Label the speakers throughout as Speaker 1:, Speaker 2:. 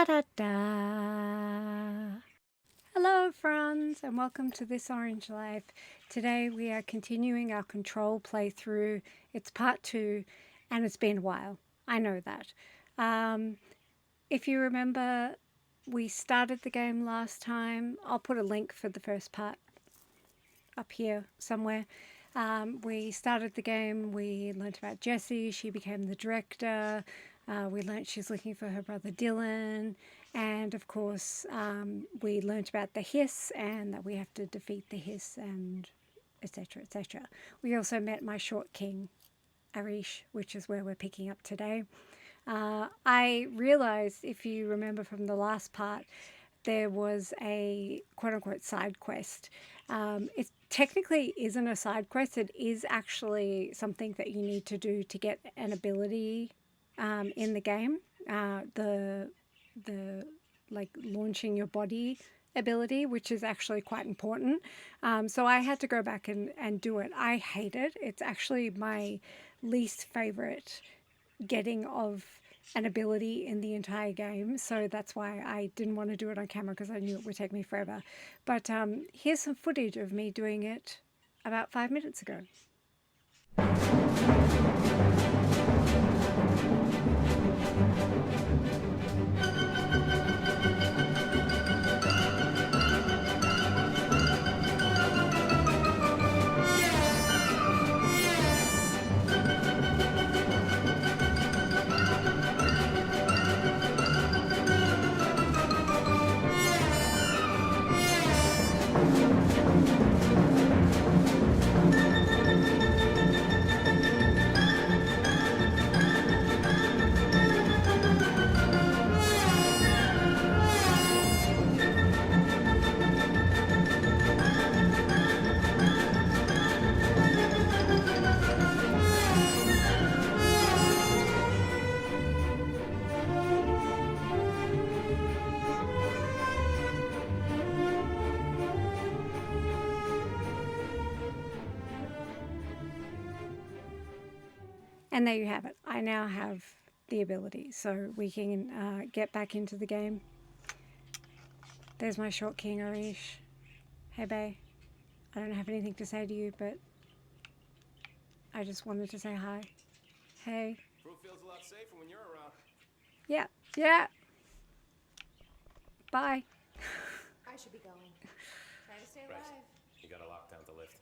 Speaker 1: Ta-da-da! Hello friends and welcome to This Orange Life. Today we are continuing our control playthrough. It's part 2 and it's been a while. I know that. If you remember, we started the game last time. I'll put a link for the first part up here somewhere. We started the game, we learnt about Jessie, she became the director. We learnt she's looking for her brother Dylan, and of course we learnt about the hiss and that we have to defeat the hiss and etc, etc. We also met my short king Arish, which is where we're picking up today. I realised, if you remember from the last part, there was a quote-unquote side quest. It technically isn't a side quest. It is actually something that you need to do to get an ability in the game. The like launching your body ability, which is actually quite important. So I had to go back and do it. I hate it. It's actually my least favorite getting of an ability in the entire game, so that's why I didn't want to do it on camera, because I knew it would take me forever. But here's some footage of me doing it about 5 minutes ago. And there you have it. I now have the ability, so we can get back into the game. There's my short King Arish. Hey, bae. I don't have anything to say to you, but I just wanted to say hi. Hey.
Speaker 2: Crew feels a lot safer when you're around.
Speaker 1: Yeah, yeah. Bye.
Speaker 3: I should be going. Try to stay alive.
Speaker 2: You got a lockdown to lift.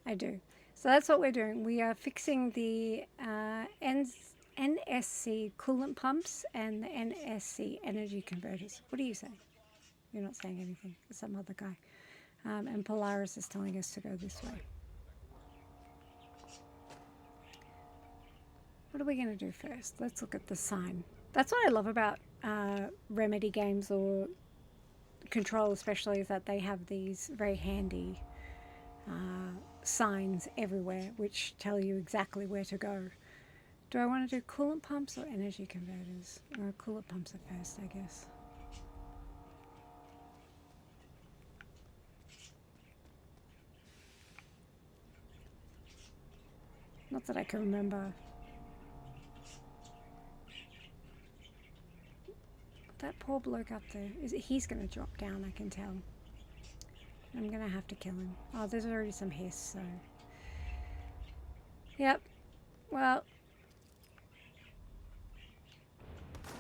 Speaker 1: I do. So that's what we're doing. We are fixing the NSC coolant pumps and the NSC energy converters. What do you say? You're not saying anything. It's some other guy. And Polaris is telling us to go this way. What are we going to do first? Let's look at the sign. That's what I love about Remedy games, or Control especially, is that they have these very handy signs everywhere which tell you exactly where to go. Do I want to do coolant pumps or energy converters? Or coolant pumps at first, I guess. Not that I can remember. That poor bloke up there, he's going to drop down, I can tell. I'm going to have to kill him. Oh, there's already some hiss, so... Yep. Well...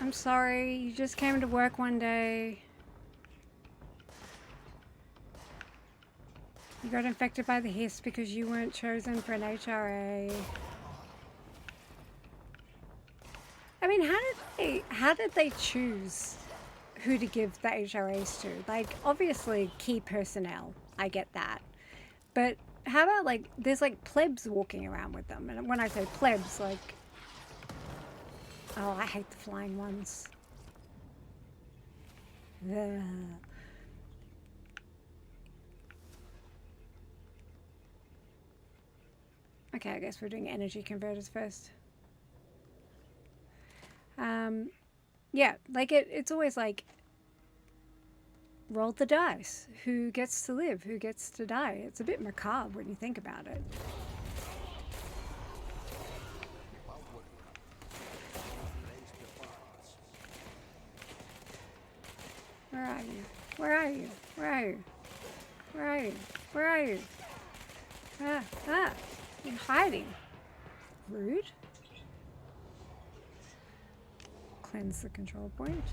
Speaker 1: I'm sorry, you just came to work one day. You got infected by the hiss because you weren't chosen for an HRA. I mean, how did they choose who to give the HRAs to? Like, obviously key personnel, I get that, but how about, like, there's like plebs walking around with them? And when I say plebs, like, oh, I hate the flying ones. Ugh. Okay, I guess we're doing energy converters first. Yeah, like it's always like, roll the dice. Who gets to live? Who gets to die? It's a bit macabre when you think about it. Where are you? Where are you? Where are you? Where are you? Where are you? Ah! You're hiding. Rude. Cleanse the control point.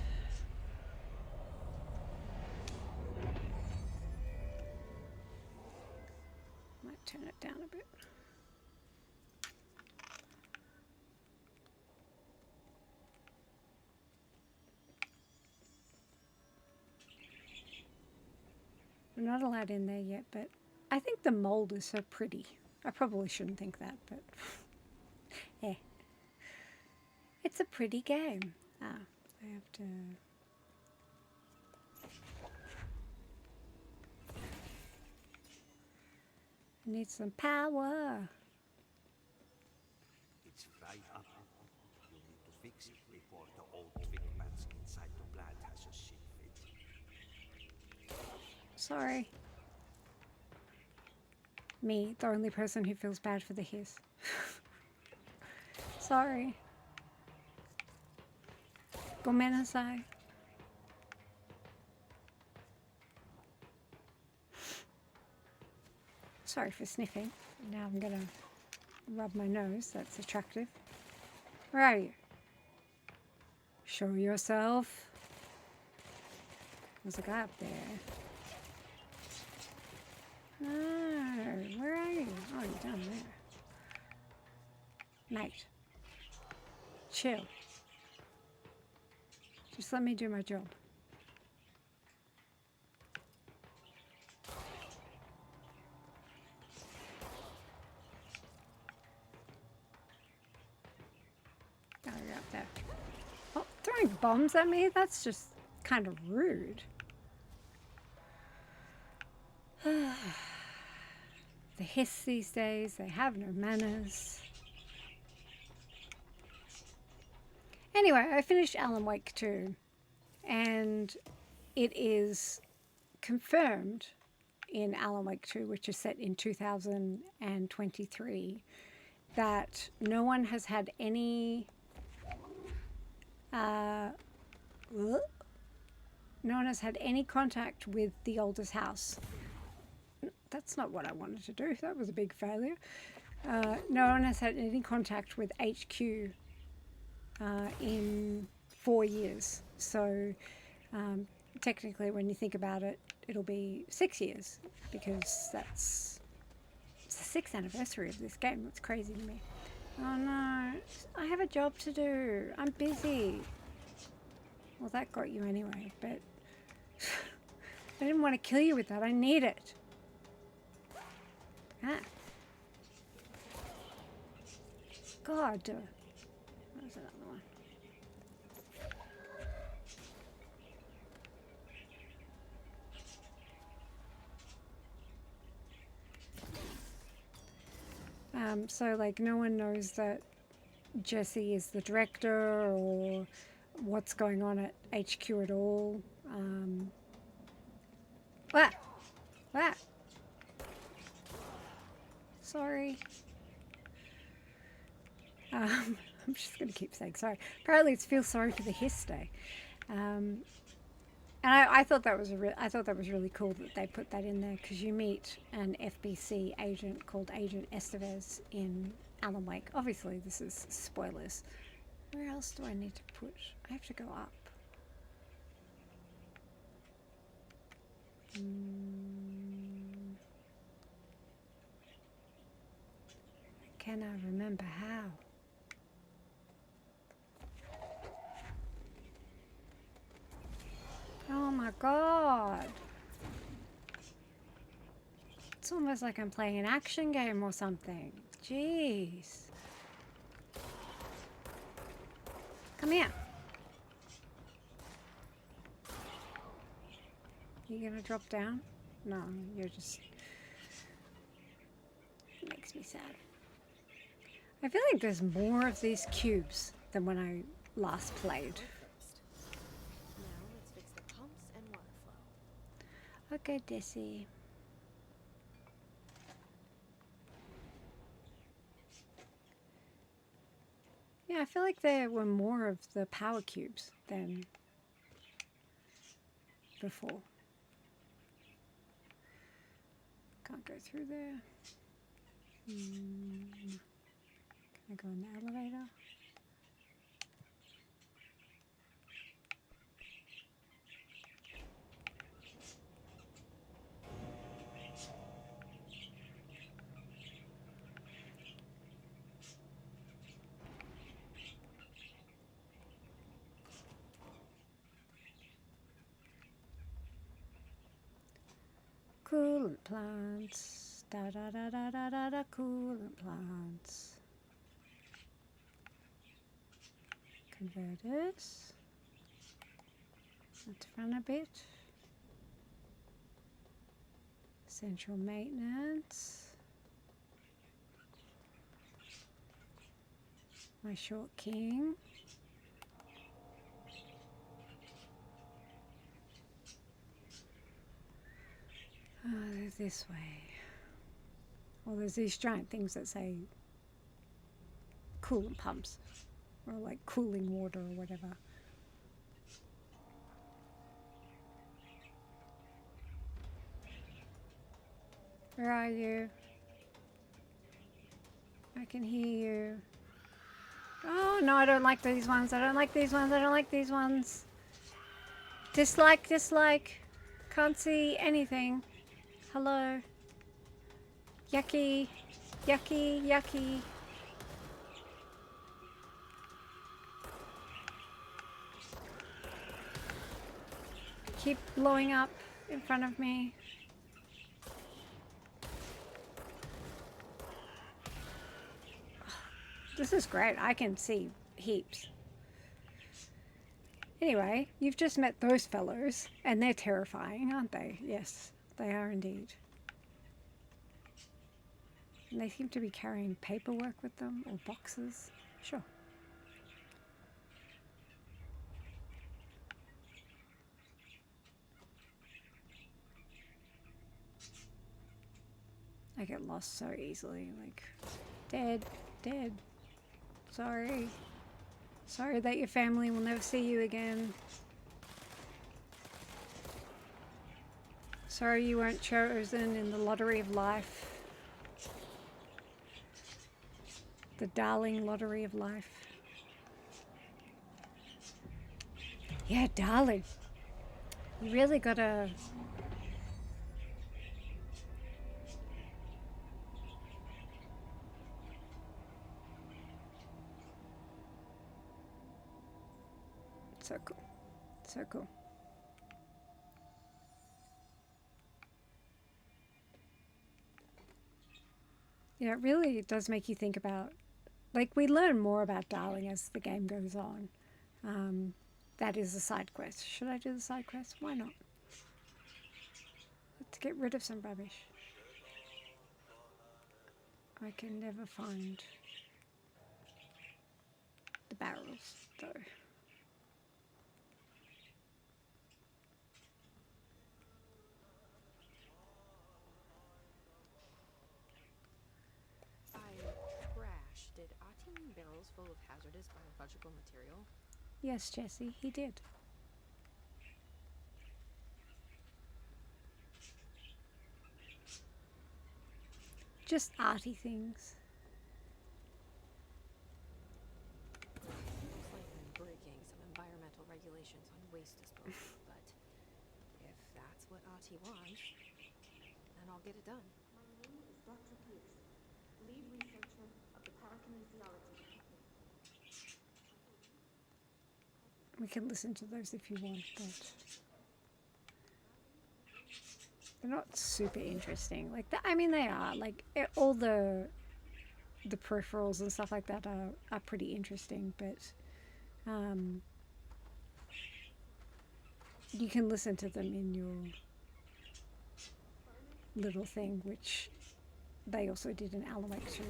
Speaker 1: Might turn it down a bit. We're not allowed in there yet, but I think the mold is so pretty. I probably shouldn't think that, but yeah. It's a pretty game. I have to... I need some power.
Speaker 4: It's fried up. You need to fix it before the old twigmans inside the blood has a shit fit.
Speaker 1: Sorry. Me, the only person who feels bad for the hiss. Sorry. Gomenasai. Sorry for sniffing. Now I'm gonna rub my nose. That's attractive. Where are you? Show yourself. There's a guy up there. No, where are you? Oh, you're down there. Mate. Chill. Just let me do my job. Oh, you're up there. Oh, throwing bombs at me? That's just kind of rude. The hiss these days, they have no manners. Anyway, I finished Alan Wake 2, and it is confirmed in Alan Wake 2, which is set in 2023, that no one has had any contact with the oldest house. That's not what I wanted to do. That was a big failure. No one has had any contact with HQ in 4 years. So technically, when you think about it, it'll be 6 years, because it's the 6th anniversary of this game. That's crazy to me. Oh no, I have a job to do. I'm busy. Well, that got you anyway, but I didn't want to kill you with that. I need it. Ah. God. Where's another one? So like no one knows that Jesse is the director or what's going on at HQ at all. Ah! Sorry. I'm just going to keep saying sorry. Apparently it's feel sorry for the hiss day. And I thought that was really cool that they put that in there, because you meet an FBC agent called Agent Estevez in Alan Wake. Obviously, this is spoilers. Where else do I need to put? I have to go up. Can I remember how? Oh my god. It's almost like I'm playing an action game or something. Jeez. Come here. You gonna drop down? No, you're just... It makes me sad. I feel like there's more of these cubes than when I last played.
Speaker 3: Now let's fix the pumps and water flow.
Speaker 1: Okay, Desi. Yeah, I feel like there were more of the power cubes than before. Can't go through there. Can I go in the elevator? Coolant plants. Da da da da da da da. Coolant plants. Converters. Let's run a bit. Central maintenance. My short king. Oh, they're this way. Well, there's these giant things that say coolant pumps, or like cooling water or whatever. Where are you? I can hear you. Oh no, I don't like these ones. I don't like these ones. I don't like these ones. Dislike, dislike. Can't see anything. Hello. Yucky. Yucky, yucky. Keep blowing up in front of me. This is great. I can see heaps. Anyway, you've just met those fellows, and they're terrifying, aren't they? Yes, they are indeed. And they seem to be carrying paperwork with them, or boxes. Sure. I get lost so easily, like, dead, dead. Sorry. Sorry that your family will never see you again. Sorry you weren't chosen in the lottery of life. The darling lottery of life. Yeah, darling. You really gotta... So cool. So cool. Yeah, it really does make you think about... Like, we learn more about Darling as the game goes on. That is a side quest. Should I do the side quest? Why not? Let's get rid of some rubbish. I can never find the barrels, though.
Speaker 3: Trash. Did Ati mean barrels full of hazardous biological material?
Speaker 1: Yes, Jesse, he did. Just arty things.
Speaker 3: Seems like I'm breaking some environmental regulations on waste disposal, but if that's what Ati wants, then I'll get it done.
Speaker 5: My name is Dr. Pierce, lead researcher of the parakinesiology department.
Speaker 1: We can listen to those if you want, but they're not super interesting. Like, I mean, they are. Like, all the peripherals and stuff like that are pretty interesting, but you can listen to them in your little thing, which they also did in Alamake too.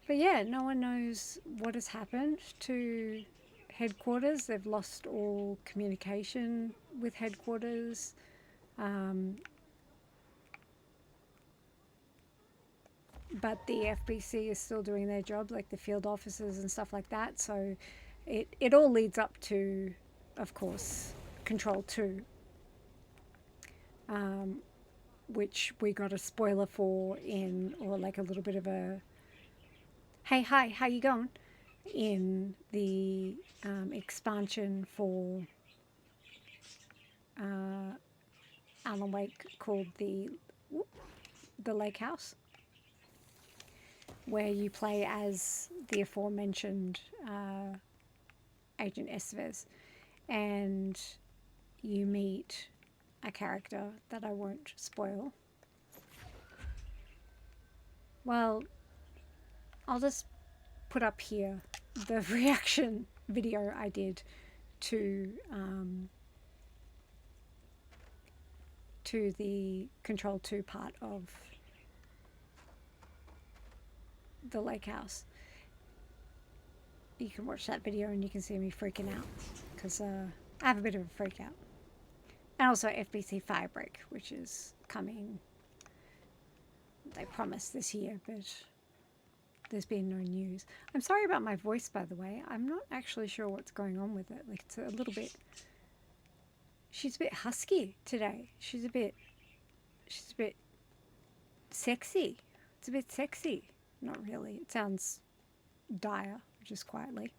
Speaker 1: But yeah, no one knows what has happened to headquarters. They've lost all communication with headquarters. But the FBC is still doing their job, like the field officers and stuff like that. So it all leads up to, of course, Control 2, which we got a spoiler for or like a little bit of a, hey, hi, how you going? In the expansion for Alan Wake called the Lake House, where you play as the aforementioned Agent Estevez, and you meet a character that I won't spoil. Well, I'll just put up here the reaction video I did to the Control 2 part of the Lake House. You can watch that video and you can see me freaking out, because I have a bit of a freak out. And also FBC Firebreak, which is coming, they promised this year, but there's been no news. I'm sorry about my voice, by the way. I'm not actually sure what's going on with it. Like, it's a little bit, she's a bit husky today. She's a bit sexy. It's a bit sexy. Not really. It sounds dire, just quietly.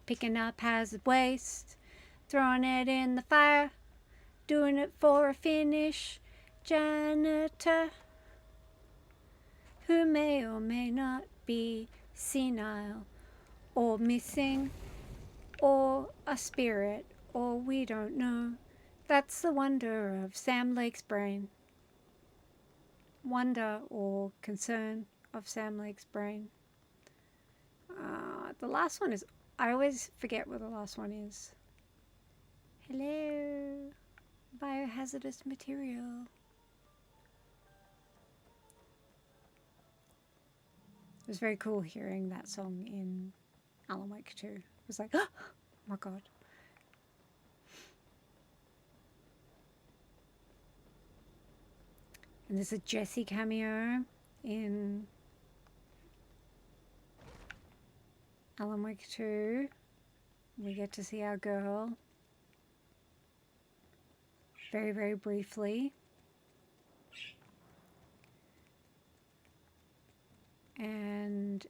Speaker 1: Picking up hazard waste, throwing it in the fire, doing it for a finish. Janitor, who may or may not be senile or missing or a spirit, or we don't know. That's the wonder of Sam Lake's brain. Wonder or concern of Sam Lake's brain. The last one is, I always forget what the last one is. Hello, biohazardous material. It was very cool hearing that song in Alan Wake 2. It was like, oh my god. And there's a Jessie cameo in Alan Wake 2. We get to see our girl very, very briefly. And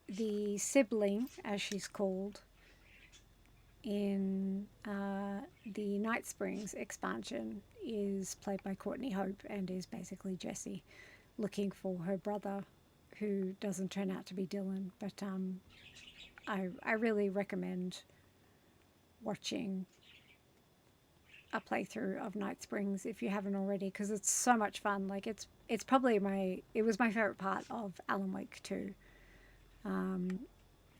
Speaker 1: the sibling, as she's called, in the Night Springs expansion is played by Courtney Hope and is basically Jessie looking for her brother, who doesn't turn out to be Dylan. But I really recommend watching a playthrough of Night Springs if you haven't already, because it's so much fun. Like, it's probably it was my favorite part of Alan Wake 2,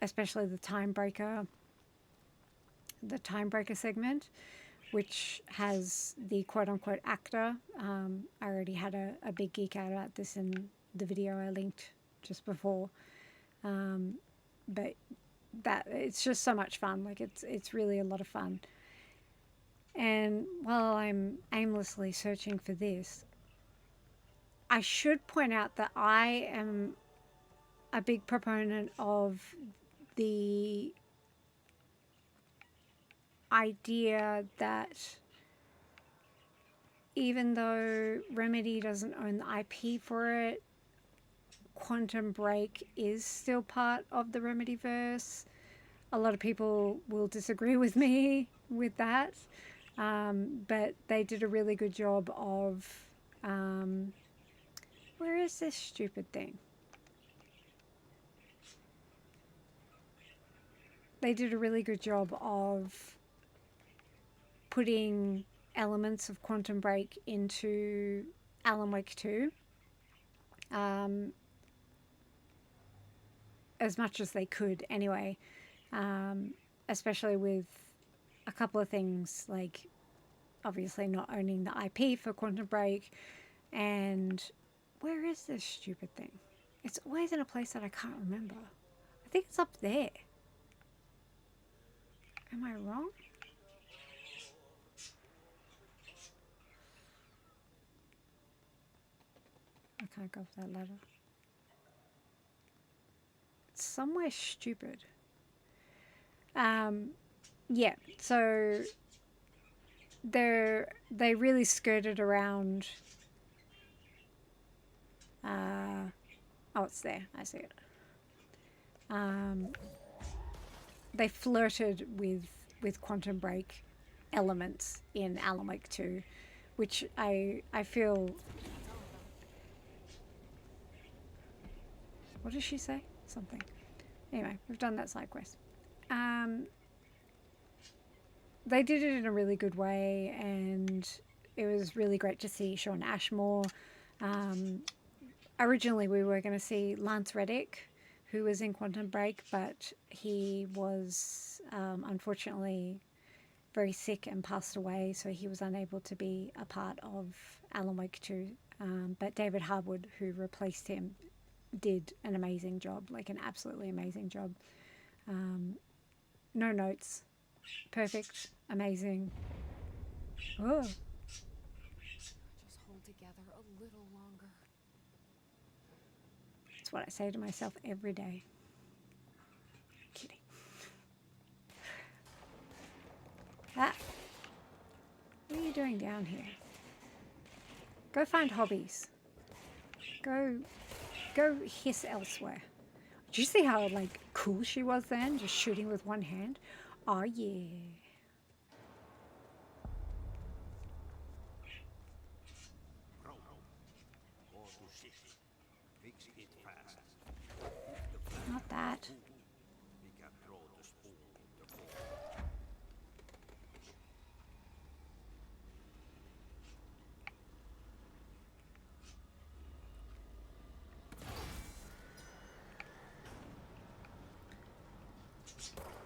Speaker 1: especially the time breaker segment, which has the quote-unquote actor. I already had a big geek out about this in the video I linked just before, but that it's just so much fun. Like, it's really a lot of fun. And while I'm aimlessly searching for this, I should point out that I am a big proponent of the idea that even though Remedy doesn't own the IP for it, Quantum Break is still part of the Remedyverse. A lot of people will disagree with me with that, but they did a really good job of where is this stupid thing? They did a really good job of putting elements of Quantum Break into Alan Wake 2, as much as they could anyway, especially with a couple of things, like obviously not owning the IP for Quantum Break. And where is this stupid thing? It's always in a place that I can't remember. I think it's up there. Am I wrong? I can't go up that ladder. somewhere stupid. Yeah, so they really skirted around. Oh, it's there. I see it. They flirted with Quantum Break elements in Alan Wake 2, which I feel. What does she say? Something. Anyway, we've done that side quest. They did it in a really good way, and it was really great to see Sean Ashmore. Originally, we were going to see Lance Reddick, who was in Quantum Break, but he was unfortunately very sick and passed away, so he was unable to be a part of Alan Wake 2. But David Harwood, who replaced him, did an amazing job, like an absolutely amazing job. No notes. Perfect. Amazing. Oh.
Speaker 3: Just hold together a little longer.
Speaker 1: That's what I say to myself every day. Kidding. Ah. What are you doing down here? Go find hobbies. Go hiss elsewhere. Did you see how like cool she was then, just shooting with one hand? Oh yeah.
Speaker 4: Bro, go to shit. Fix it fast.
Speaker 1: Not that.
Speaker 4: We can throw the spoon in the bowl.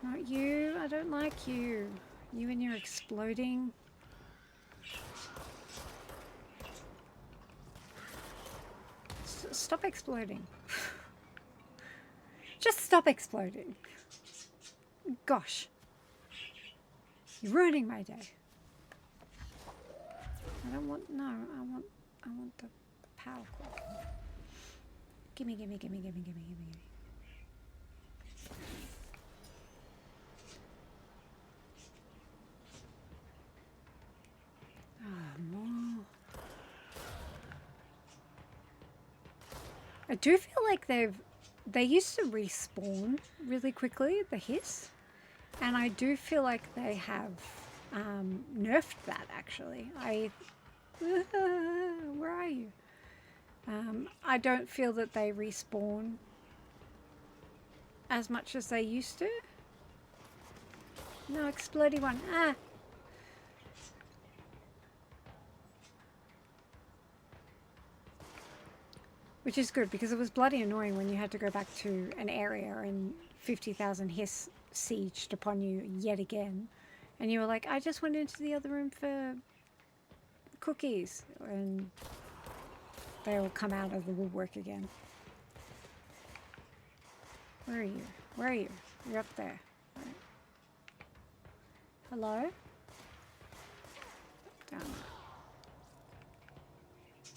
Speaker 1: Not you. I don't like you. You and your exploding. Stop exploding. Just stop exploding. Gosh. You're ruining my day. I don't want, no, I want the power cord. Gimme, gimme, gimme, gimme, gimme, gimme, gimme. More. I do feel like they used to respawn really quickly, the hiss, and I do feel like they have nerfed that actually. Where are you? I don't feel that they respawn as much as they used to. No, explodey one. Ah. Which is good, because it was bloody annoying when you had to go back to an area and 50,000 hiss sieged upon you yet again. And you were like, I just went into the other room for cookies. And they all come out of the woodwork again. Where are you? Where are you? You're up there. Right. Hello? Down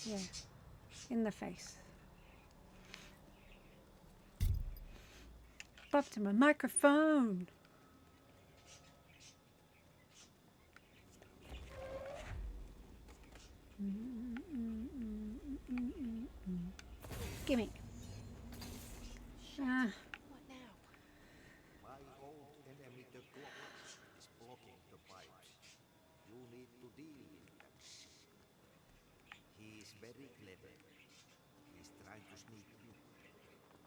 Speaker 1: there. Yeah. In the face. Up to my microphone. Gimme.
Speaker 3: What now?
Speaker 4: My old enemy, the clock, is blocking the pipes. You need to deal with that shit. He is very clever. He's trying to sneak you.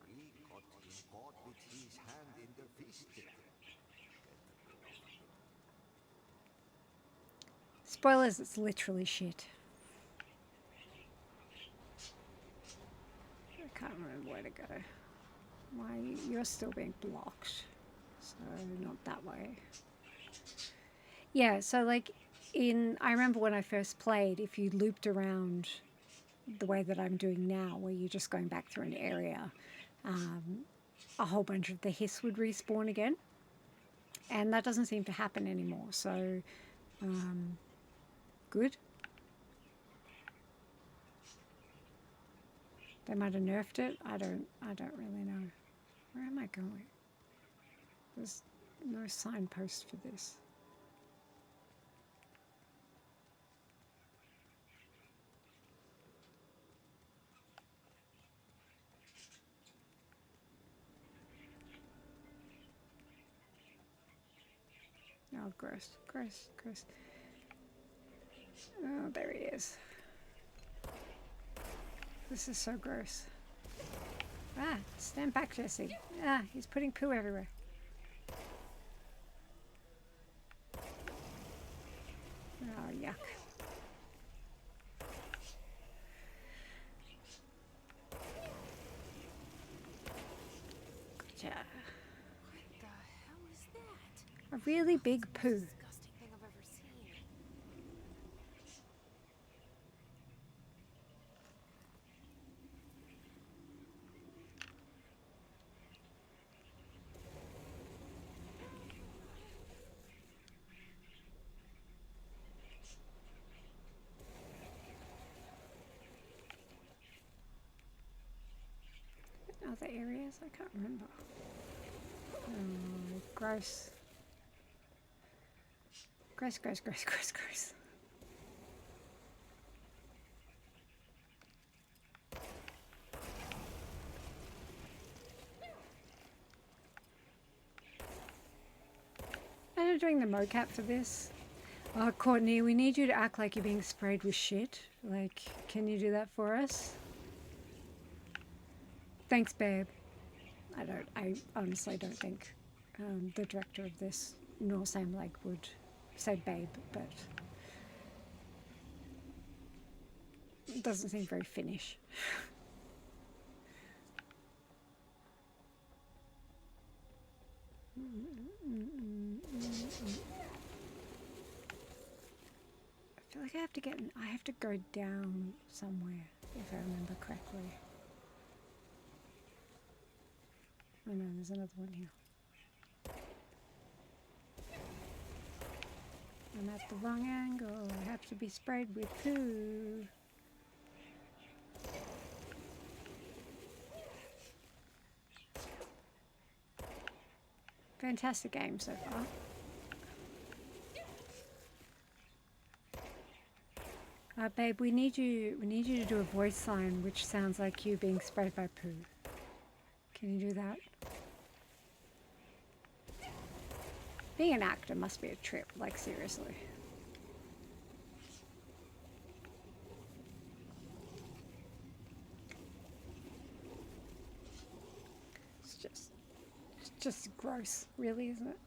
Speaker 4: We got him caught with his hand in the fish trap. Get rid of him.
Speaker 1: Spoilers, it's literally shit. I can't remember where to go. Why, you're still being blocked. So, not that way. Yeah, so like I remember when I first played, if you looped around the way that I'm doing now, where you're just going back through an area, a whole bunch of the hiss would respawn again. And that doesn't seem to happen anymore, so good. They might have nerfed it. I don't really know. Where am I going? There's no signpost for this. Oh, gross, gross, gross. Oh, there he is. This is so gross. Ah, stand back, Jesse. Ah, he's putting poo everywhere. Oh, yuck. Gotcha.
Speaker 3: What the hell is that?
Speaker 1: A really big poo.
Speaker 3: Disgusting thing I've ever seen.
Speaker 1: Other areas? I can't remember. Oh, gross. Gross, gross, gross, gross, gross. I'm doing the mocap for this. Oh, Courtney, we need you to act like you're being sprayed with shit. Like, can you do that for us? Thanks, babe. I honestly don't think the director of this, nor Sam Lake, would say babe, but it doesn't seem very Finnish. I feel like I have to go down somewhere, if I remember correctly. Oh no, there's another one here. I'm at the wrong angle. I have to be sprayed with poo. Fantastic game so far. Babe, we need you to do a voice line which sounds like you being sprayed by poo. Can you do that? Being an actor must be a trip, like seriously. It's just gross, really, isn't it?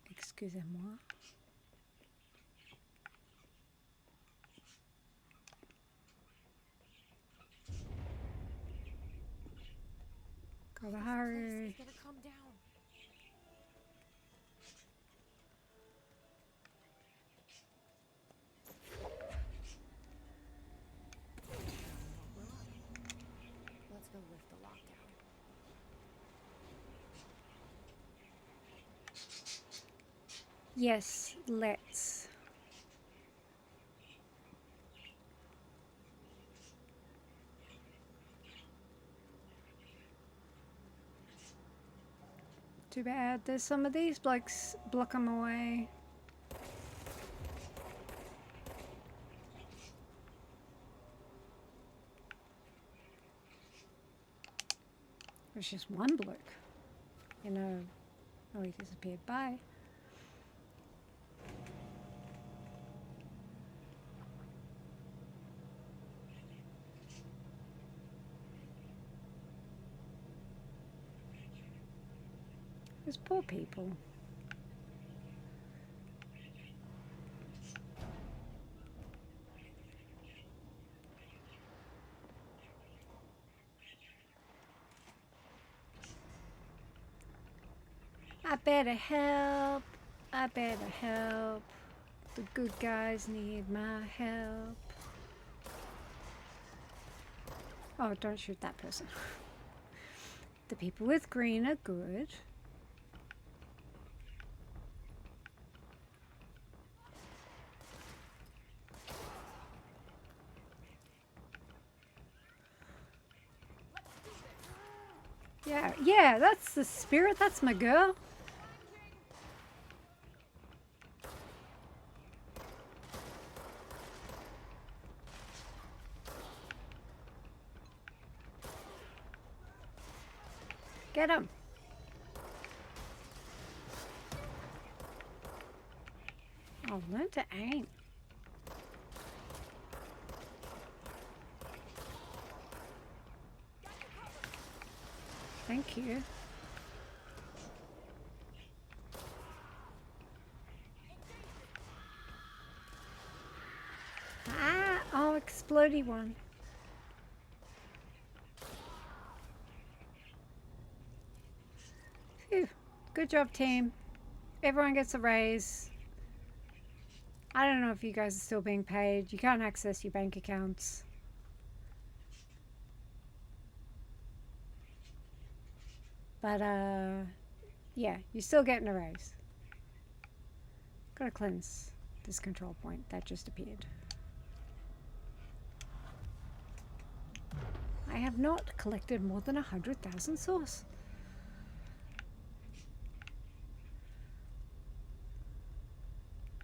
Speaker 1: Excusez-moi. Gotta hurry.
Speaker 3: It's gonna come down. Let's go lift the lockdown.
Speaker 1: Yes, let's. Too bad there's some of these blokes block them away. There's just one bloke. You know. Oh, he disappeared. Bye. Those poor people. I better help. I better help. The good guys need my help. Oh, don't shoot that person. The people with green are good. Yeah, that's the spirit. That's my girl. Get him. Oh, learn to aim. Thank you. Ah, oh, explodey one. Phew. Good job, team. Everyone gets a raise. I don't know if you guys are still being paid. You can't access your bank accounts. But, yeah, you're still getting a raise. Gotta cleanse this control point that just appeared. I have not collected more than 100,000 sauce.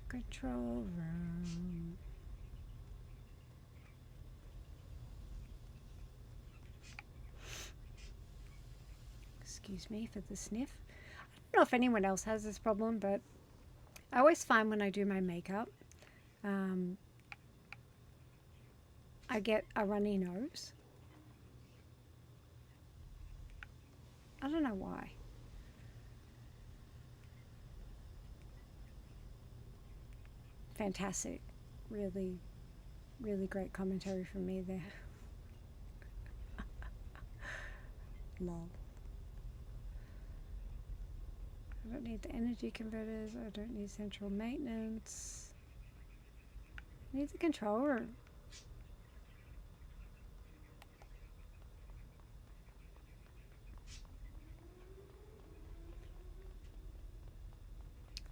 Speaker 1: Control room. Excuse me for the sniff. I don't know if anyone else has this problem, but I always find when I do my makeup, I get a runny nose. I don't know why. Fantastic. Really, really great commentary from me there. Lol. I don't need the energy converters. I don't need central maintenance. I need the controller.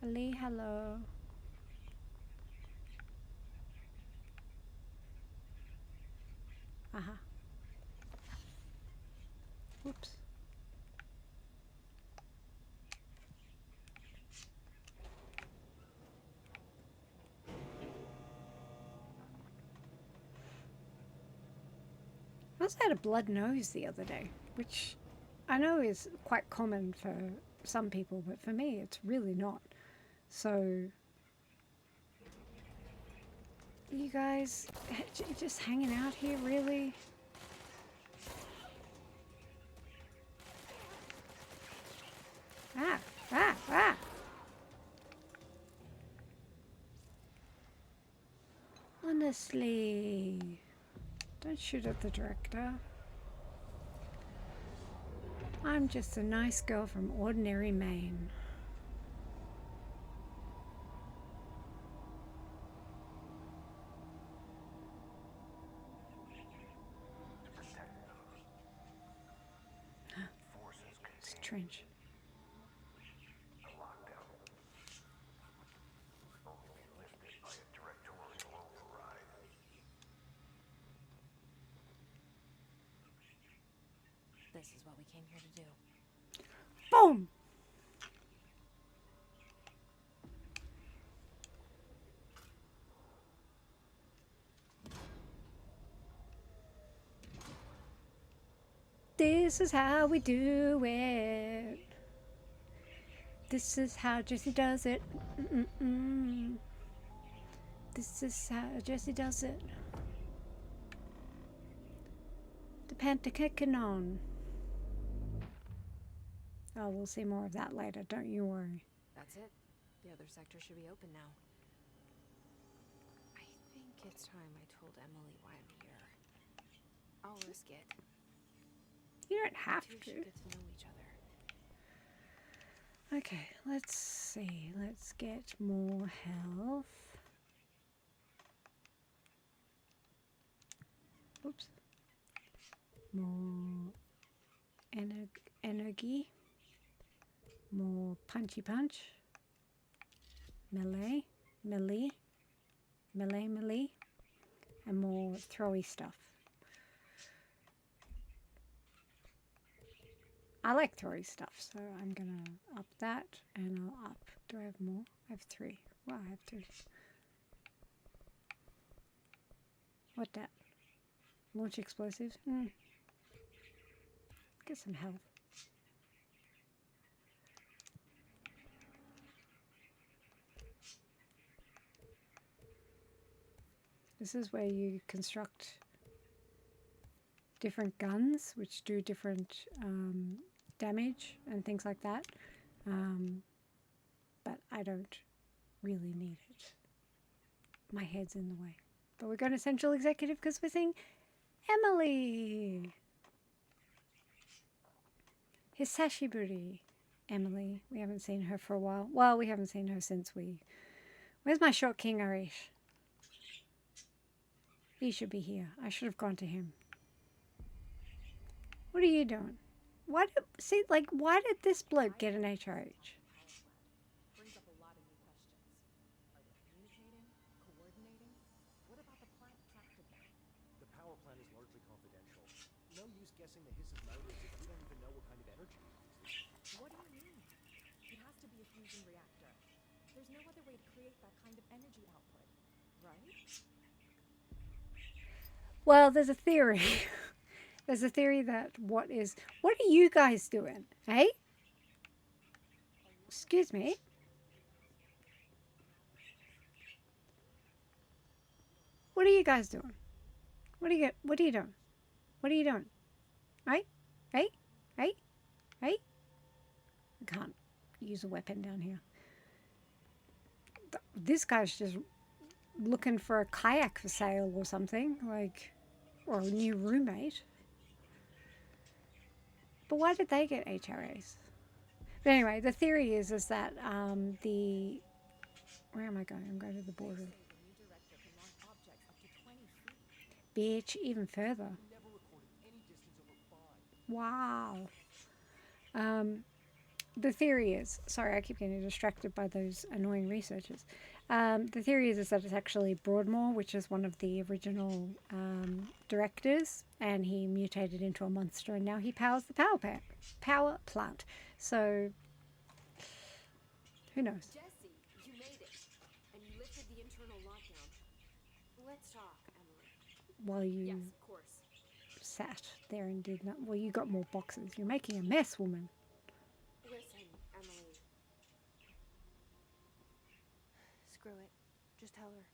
Speaker 1: Ali, hello. Uh-huh. Whoops. I also had a blood nose the other day, which I know is quite common for some people, but for me it's really not. So, you guys just hanging out here, really? Ah, ah, ah! Honestly, don't shoot at the director. I'm just a nice girl from ordinary Maine. It's trench.
Speaker 3: This is what we came here to do.
Speaker 1: Boom! This is how we do it. This is how Jesse does it. Mm-mm-mm. This is how Jesse does it. The Pentakikinon. Oh, we'll see more of that later, don't you worry.
Speaker 3: That's it. The other sector should be open now. I think it's time I told Emily why I'm here. I'll risk it.
Speaker 1: You don't have
Speaker 3: We
Speaker 1: to.
Speaker 3: should get to know each other.
Speaker 1: Okay, let's see. Let's get more health. Oops. More energy. More punchy punch. Melee. And more throwy stuff. I like throwing stuff, so I'm gonna up that, and I'll up. Do I have more? I have 3. Wow, I have 3. What that? Launch explosives? Get some health. This is where you construct different guns, which do different damage and things like that. But I don't really need it. My head's in the way. But we're going to Central Executive because we're seeing Emily. Hisashiburi. Emily. We haven't seen her for a while. Well, we haven't seen her since we... Where's my short King Arish? He should be here. I should have gone to him. What are you doing? Why did this bloke get an HRH?
Speaker 3: Brings up a lot of new questions. Are they communicating? Coordinating? What about the plant tractor beam?
Speaker 6: The power plant is largely confidential. No use guessing the hiss's motors if we don't even know what kind of energy it uses.
Speaker 3: What do you mean? It has to be a fusion reactor. There's no other way to create that kind of energy output, right?
Speaker 1: Well, there's a theory. There's a theory that what are you guys doing? Hey? Excuse me. What are you guys doing? What are you doing? What are you doing? Right? Hey? Hey? Hey? I can't use a weapon down here. This guy's just looking for a kayak for sale or something, or a new roommate. But why did they get HRAs? But anyway, the theory is that where am I going? I'm going to the border. Bitch, even further. Wow. The theory is, sorry, I keep getting distracted by those annoying researchers. The theory is that it's actually Broadmoor, which is one of the original directors, and he mutated into a monster, and now he powers the power plant. So, who knows?
Speaker 3: Jesse, you made it. And you lifted the internal lockdown. Let's talk, Emily.
Speaker 1: While you
Speaker 3: Yes, of course.
Speaker 1: sat there and did not. Well, you got more boxes. You're making a mess, woman.
Speaker 3: Listen, Emily. Screw it. Just tell her.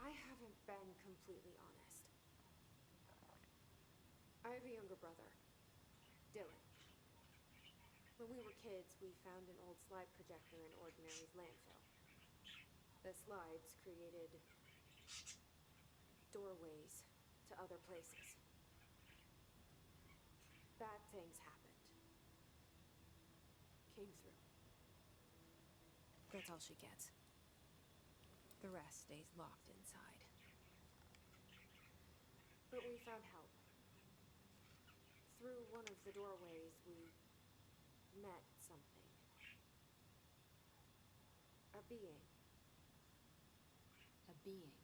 Speaker 3: I haven't been completely honest. I have a younger brother, Dylan. When we were kids, we found an old slide projector in Ordinary's landfill. The slides created doorways to other places. Bad things happened. Came through. That's all she gets. The rest stays locked inside. But we found help. Through one of the doorways, we met something. A being.
Speaker 7: A being?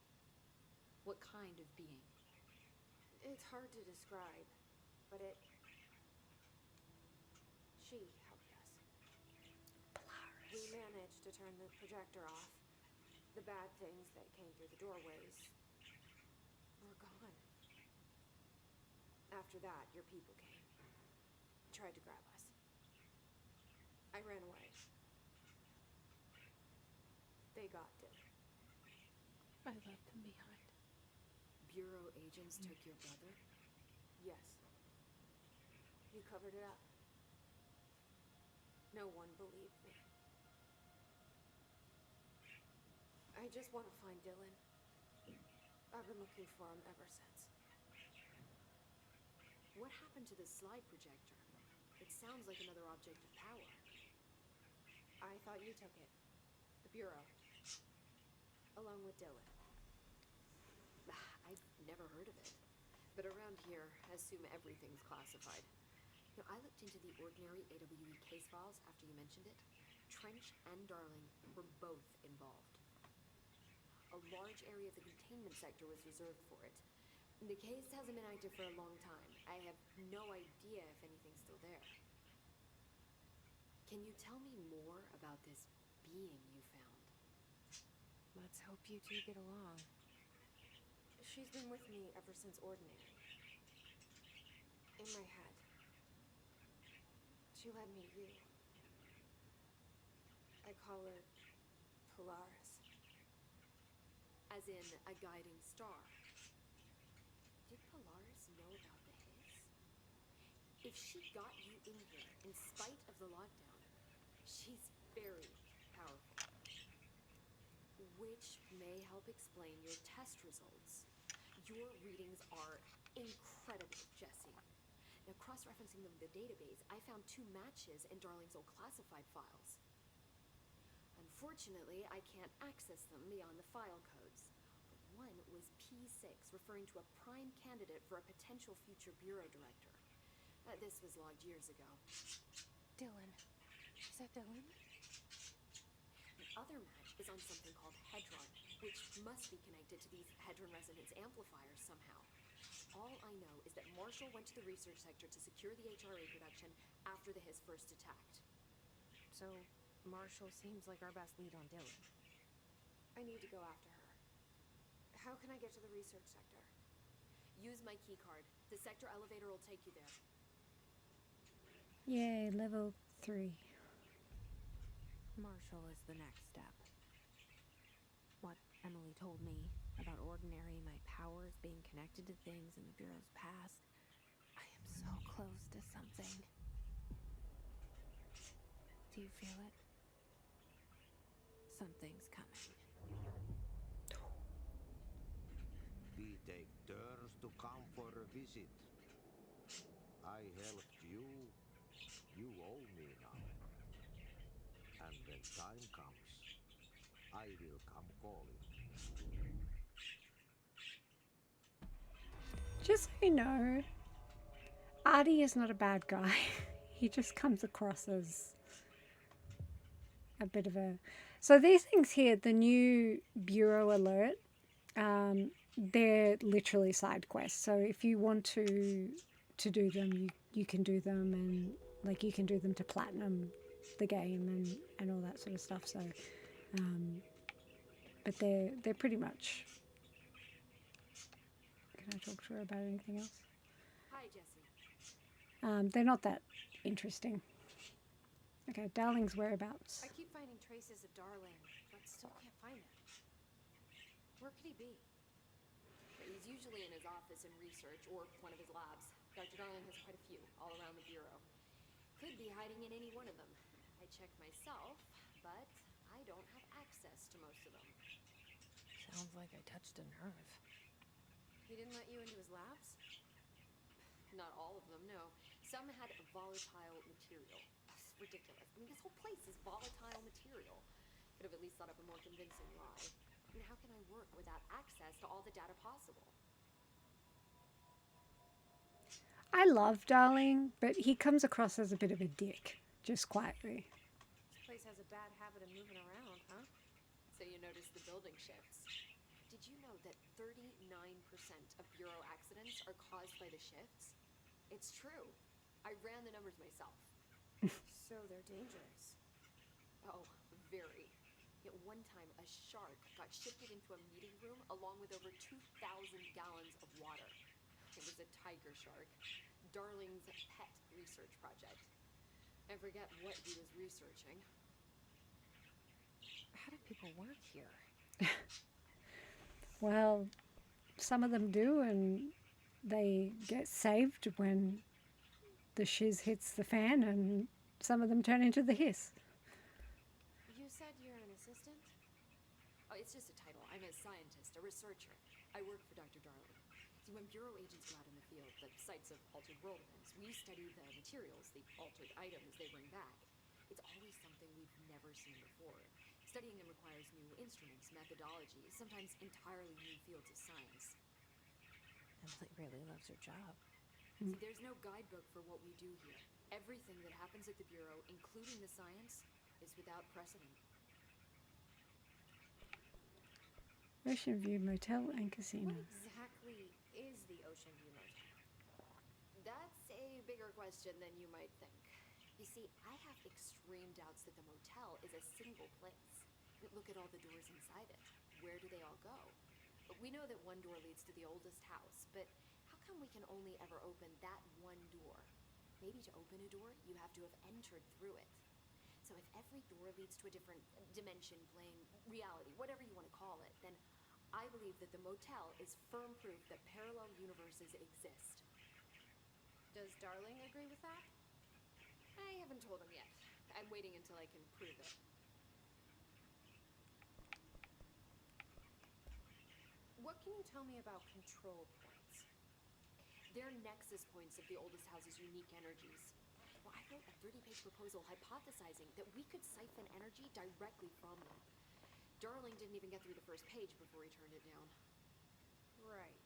Speaker 7: What kind of being?
Speaker 3: It's hard to describe, but she helped us. We managed to turn the projector off. The bad things that came through the doorways were gone. After that, your people came. Tried to grab us. I ran away. They got Dylan.
Speaker 7: I left him behind. Bureau agents took your brother?
Speaker 3: Yes. You covered it up. No one believed me. I just want to find Dylan. I've been looking for him ever since.
Speaker 7: What happened to the slide projector? It sounds like another object of power.
Speaker 3: I thought you took it. The Bureau. Along with Dylan.
Speaker 7: I've never heard of it. But around here, I assume everything's classified. I looked into the Ordinary AWE case files after you mentioned it. Trench and Darling were both involved. A large area of the containment sector was reserved for it. The case hasn't been active for a long time. I have no idea if anything's still there. Can you tell me more about this being you found?
Speaker 3: Let's hope you two get along. She's been with me ever since Ordinary. In my head. She led me to you. I call her Polaris.
Speaker 7: As in a guiding star. Did Polaris know about the hiss? If she got you in here in spite of the lockdown, she's very powerful. Which may help explain your test results. Your readings are incredible, Jesse. Now, cross-referencing them with the database, I found 2 matches in Darling's old classified files. Unfortunately, I can't access them beyond the file codes. But one was P6, referring to a prime candidate for a potential future bureau director. This was logged years ago.
Speaker 3: Dylan. Is that Dylan?
Speaker 7: The other match is on something called Hedron, which must be connected to these Hedron resonance amplifiers somehow. All I know is that Marshall went to the research sector to secure the HRA production after the hiss first attacked.
Speaker 3: So, Marshall seems like our best lead on Dylan. I need to go after her. How can I get to the research sector?
Speaker 7: Use my key card. The sector elevator will take you there.
Speaker 1: Yay, level 3.
Speaker 3: Marshall is the next step. What Emily told me about Ordinary, my powers being connected to things in the Bureau's past. I am so close to something. Do you feel it? Something's coming.
Speaker 4: We take turns to come for a visit. I helped you. You owe me now. And when time comes, I will come calling.
Speaker 1: Just so you know, Artie is not a bad guy. He just comes across as a bit of a... So these things here, the new Bureau alert, they're literally side quests. So if you want to do them, you can do them, and like you can do them to platinum the game and all that sort of stuff. So, but they're pretty much... Can I talk to her about anything else?
Speaker 7: Hi, Jesse.
Speaker 1: They're not that interesting. Okay, Darling's whereabouts.
Speaker 3: I keep finding traces of Darling, but still can't find him. Where could he be?
Speaker 7: He's usually in his office in research or one of his labs. Dr. Darling has quite a few all around the Bureau. Could be hiding in any one of them. I checked myself, but I don't have access to most of them.
Speaker 3: Sounds like I touched a nerve. He didn't let you into his labs?
Speaker 7: Not all of them, no. Some had volatile material. It's ridiculous. I mean, this whole place is volatile material. Could have at least thought up a more convincing lie. I mean, how can I work without access to all the data possible?
Speaker 1: I love Darling, but he comes across as a bit of a dick, just quietly.
Speaker 3: This place has a bad habit of moving around, huh?
Speaker 7: So you notice the building shifts. Did you know that 39% of Bureau accidents are caused by the shifts? It's true. I ran the numbers myself.
Speaker 3: So they're dangerous.
Speaker 7: Oh, very. At one time, a shark got shifted into a meeting room along with over 2,000 gallons of water. It was a tiger shark. Darling's pet research project. I forget what he was researching.
Speaker 3: How do people work here?
Speaker 1: Well, some of them do, and they get saved when the shiz hits the fan, and some of them turn into the hiss.
Speaker 3: You said you're an assistant?
Speaker 7: Oh, it's just a title. I'm a scientist, a researcher. I work for Dr. Darling. See, when Bureau agents go out in the field, the sites of altered world events, we study the materials, the altered items they bring back. It's always something we've never seen before. Studying them requires new instruments, methodologies, sometimes entirely new fields of science.
Speaker 3: Emily really loves her job.
Speaker 7: See, there's no guidebook for what we do here. Everything that happens at the Bureau, including the science, is without precedent.
Speaker 1: Ocean View Motel and Casino.
Speaker 3: What exactly is the
Speaker 7: Ocean View Motel? That's a bigger question than you might think. You see, I have extreme doubts that the motel is a single place. Look at all the doors inside it. Where do they all go? We know that one door leads to the oldest house, but how come we can only ever open that one door? Maybe to open a door, you have to have entered through it. So if every door leads to a different dimension, plane, reality, whatever you want to call it, then I believe that the motel is firm proof that parallel universes exist.
Speaker 3: Does Darling agree with that?
Speaker 7: I haven't told him yet. I'm waiting until I can prove it.
Speaker 3: What can you tell me about control points?
Speaker 7: They're nexus points of the oldest house's unique energies. Well, I wrote a 30-page proposal hypothesizing that we could siphon energy directly from them. Darling didn't even get through the first page before he turned it down.
Speaker 3: Right.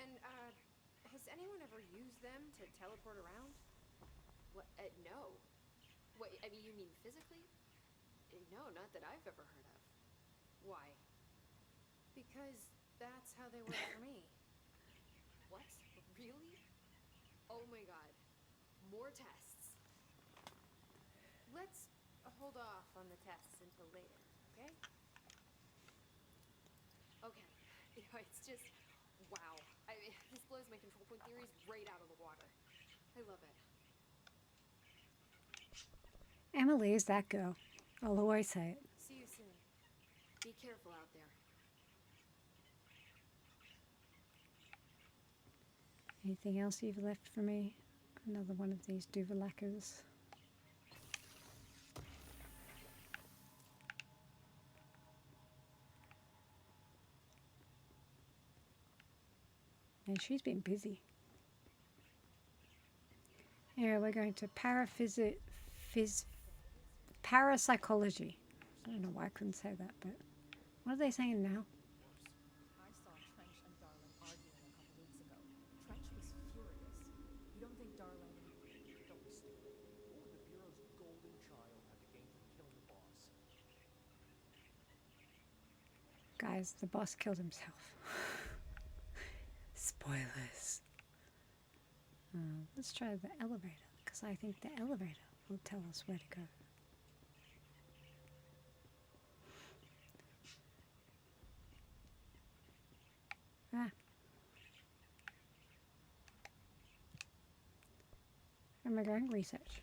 Speaker 3: And, has anyone ever used them to teleport around?
Speaker 7: What? No. What, I mean, you mean physically? No, not that I've ever heard of. Why?
Speaker 3: Because that's how they work for me.
Speaker 7: What? Really? Oh my god. More tests.
Speaker 3: Let's hold off on the tests until later, okay?
Speaker 7: Okay. You know, it's just, wow. I mean, this blows my control point theories right out of the water. I love it.
Speaker 1: Emily is that girl. I'll always say it.
Speaker 3: See you soon.
Speaker 7: Be careful out there.
Speaker 1: Anything else you've left for me? Another one of these Duvalackers. And she's been busy. Anyway, we're going to parapsychology. I don't know why I couldn't say that, but what are they saying now?
Speaker 8: I saw Trench and Darling arguing a couple weeks ago. Trench was furious. You don't think Darling...
Speaker 6: Don't be stupid. What would the Bureau's golden child have to gain from killing the boss?
Speaker 1: Guys, the boss killed himself. Spoilers. Let's try the elevator, because I think the elevator will tell us where to go. Ah. Where am I going? Research.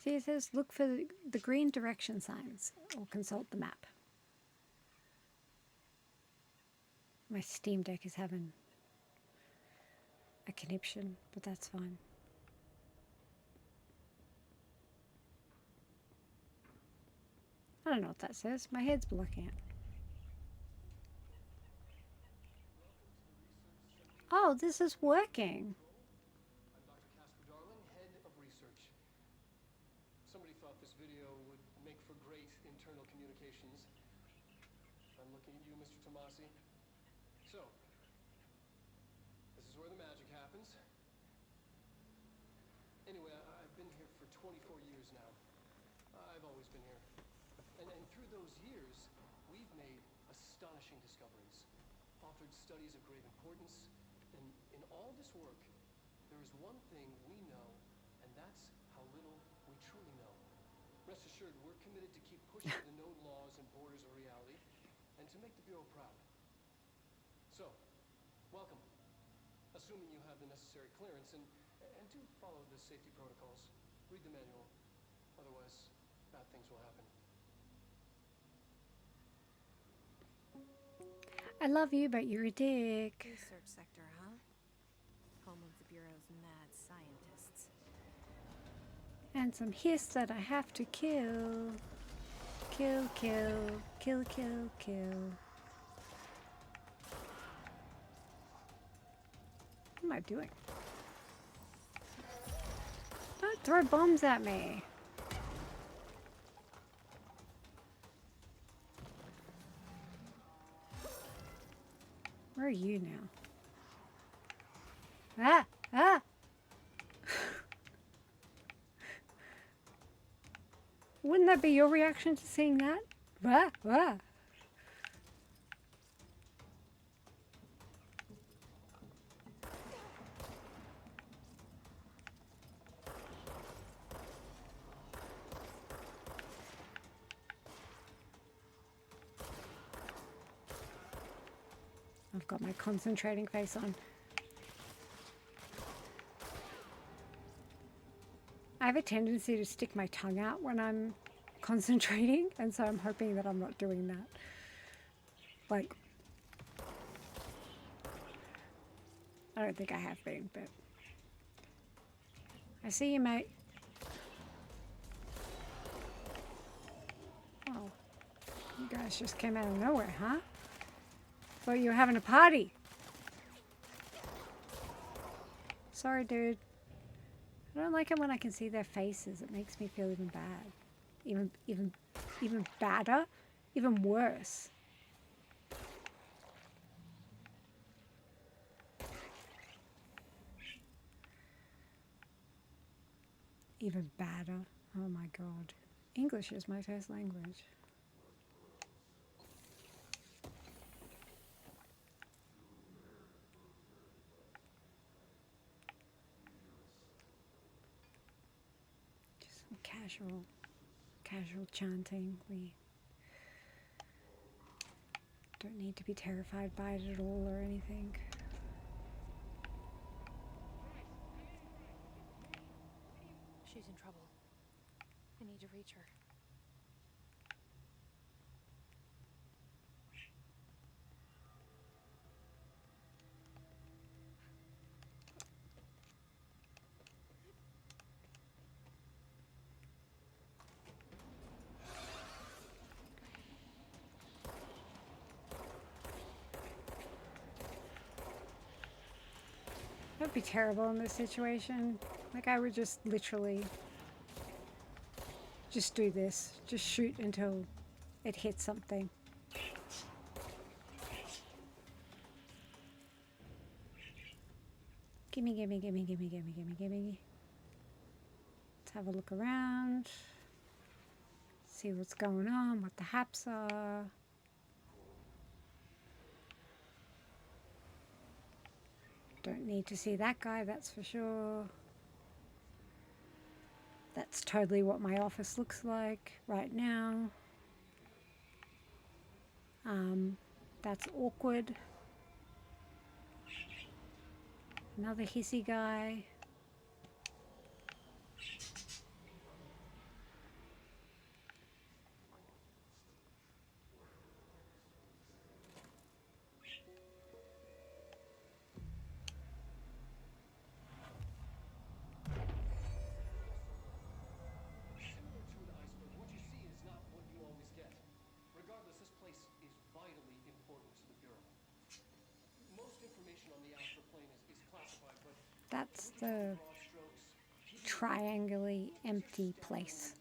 Speaker 1: See, it says look for the green direction signs or consult the map. My Steam Deck is having a conniption, but that's fine. I don't know what that says. My head's blocking it. Oh, this is working.
Speaker 9: I'm Dr. Casper Darling, head of research. Somebody thought this video would make for great internal communications. I'm looking at you, Mr. Tomasi. So, this is where the magic happens. Anyway, I've been here for 24 years now. I've always been here. And through those years, we've made astonishing discoveries, authored studies of grave importance, and in all this work, there is one thing we know, and that's how little we truly know. Rest assured, we're committed to keep pushing the known laws and borders of reality, and to make the Bureau proud. So, welcome. Assuming you have the necessary clearance, and do follow the safety protocols. Read the manual. Otherwise, bad things will happen.
Speaker 1: I love you, but you're a dick.
Speaker 3: Research sector, huh? Home of the Bureau's mad scientists.
Speaker 1: And some hiss that I have to kill. Kill, kill, kill, kill, kill. What am I doing? Don't throw bombs at me. Where are you now? Ah! Ah! Wouldn't that be your reaction to seeing that? Wah, wah. I've got my concentrating face on. I have a tendency to stick my tongue out when I'm concentrating, and so I'm hoping that I'm not doing that. Like, I don't think I have been, but I see you, mate. Oh, you guys just came out of nowhere, huh? Thought you were having a party. Sorry, dude. I don't like it when I can see their faces. It makes me feel even bad. Even badder? Even worse. Even badder. Oh my god. English is my first language. Just some casual chanting. We don't need to be terrified by it at all or anything.
Speaker 8: She's in trouble. I need to reach her.
Speaker 1: That would be terrible in this situation. Like, I would just literally just do this. Just shoot until it hits something. Gimme, gimme, gimme, gimme, gimme, gimme, gimme. Let's have a look around. See what's going on, what the haps are. Don't need to see that guy, that's for sure. That's totally what my office looks like right now. That's awkward. Another hissy guy.
Speaker 9: Similar to an iceberg, what you see is not what you always get. Regardless, this place is vitally important to the Bureau. Most information on the astral plane is classified, but
Speaker 1: That's
Speaker 9: looking at
Speaker 1: the
Speaker 9: broad strokes,
Speaker 1: triangly empty place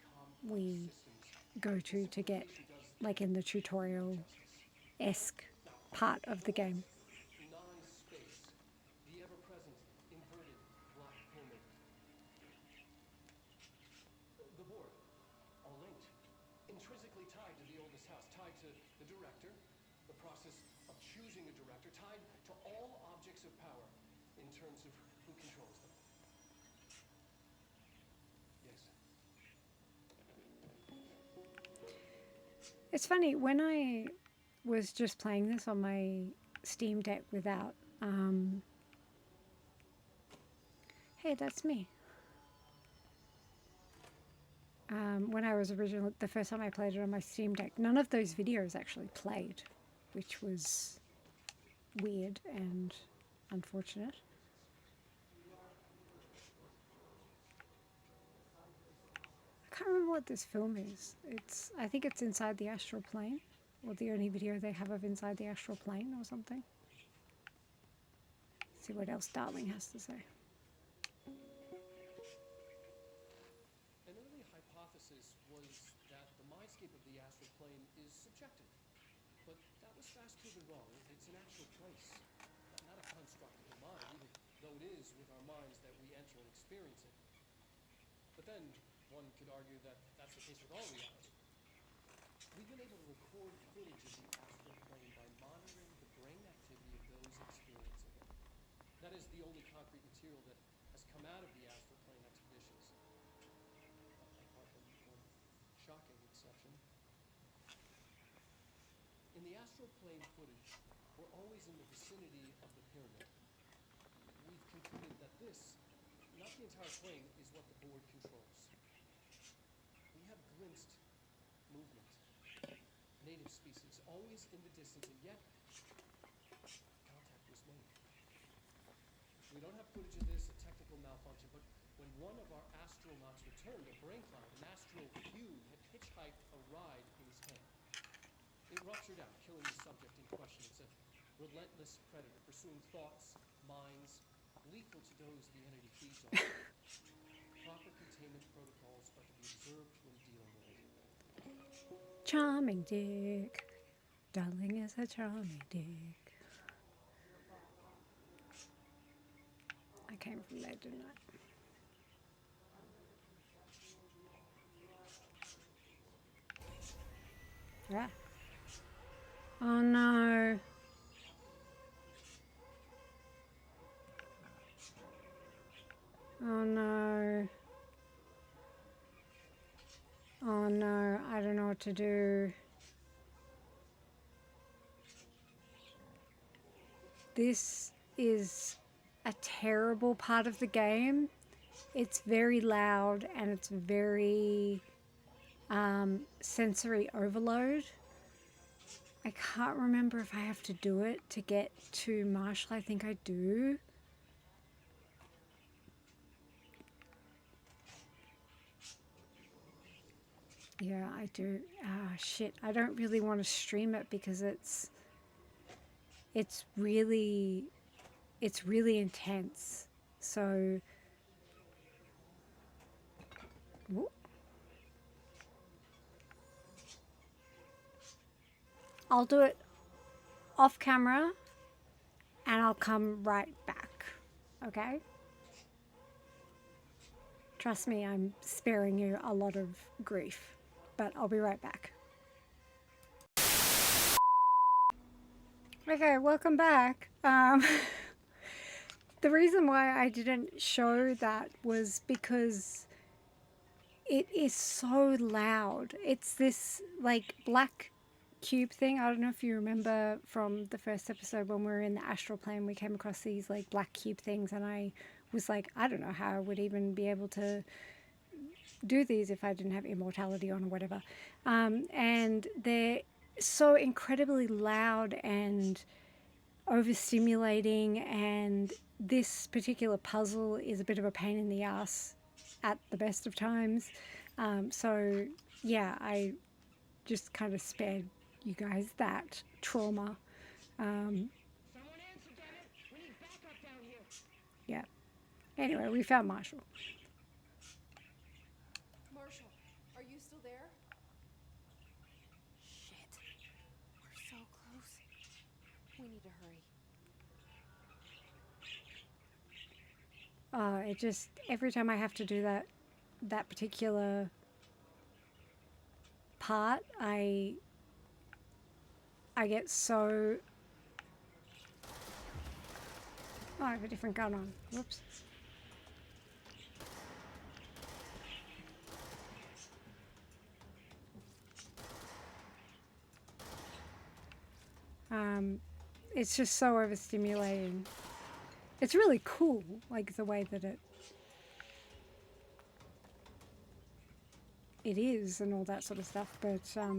Speaker 1: we go to get, like in the tutorial-esque part of the game.
Speaker 9: non-space, the ever-present inverted black pyramid. The board, all linked, intrinsically tied to the oldest house, tied to the director, the process of choosing a director, tied to all objects of power in terms of who controls them. Yes.
Speaker 1: It's funny, when I was just playing this on my Steam Deck without, hey, that's me. When I was the first time I played it on my Steam Deck, none of those videos actually played, which was weird and unfortunate. I can't remember what this film is. I think it's Inside the Astral Plane, or the only video they have of Inside the Astral Plane or something. See what else Darling has to say.
Speaker 9: An early hypothesis was that the mindscape of the astral plane is subjective. But that was fast proven wrong. It's an actual place, not a construct of the mind, even though it is with our minds that we enter and experience it. But then, one could argue that that's the case with all reality. we've been able to record footage of the astral plane by monitoring the brain activity of those experiencing it. That is the only concrete material that has come out of the astral plane expeditions. Apart from one shocking exception. In the astral plane footage, we're always in the vicinity of the pyramid. We've concluded that this, not the entire plane, is what the board controls. We have glimpsed movement, native species, always in the distance, and yet contact was made. We don't have footage of this, a technical malfunction, but when one of our astronauts returned, a brain cloud, an astral fugue, had hitchhiked a ride in his head. It ruptured out, killing the subject in question. It's a relentless predator, pursuing thoughts, minds, lethal to those the entity feeds on. Proper containment protocols are to be observed when dealing with it.
Speaker 1: Charming dick. Darling is a charming dick. I came from there, didn't I? Yeah. Oh no. Oh no. Oh no, I don't know what to do. This is a terrible part of the game. It's very loud and it's very sensory overload. I can't remember if I have to do it to get to Marshall. I think I do. Yeah, I do. Ah, shit. I don't really want to stream it because it's really intense. So whoop. I'll do it off camera and I'll come right back. Okay? Trust me, I'm sparing you a lot of grief, but I'll be right back. Okay, welcome back. The reason why I didn't show that was because it is so loud. It's this like black cube thing. I don't know if you remember from the first episode when we were in the astral plane, we came across these like black cube things and I was like, I don't know how I would even be able to do these if I didn't have immortality on or whatever. And they're so incredibly loud and overstimulating, and this particular puzzle is a bit of a pain in the ass at the best of times. So yeah, I just kind of spared you guys that trauma. Yeah. Anyway, we found Marshall.
Speaker 3: Marshall, are you still there? Shit. We're so close. We need to hurry.
Speaker 1: It just, every time I have to do that particular part, I get so... Oh, I have a different gun on. Whoops. It's just so overstimulating. It's really cool, like the way that it is and all that sort of stuff, but I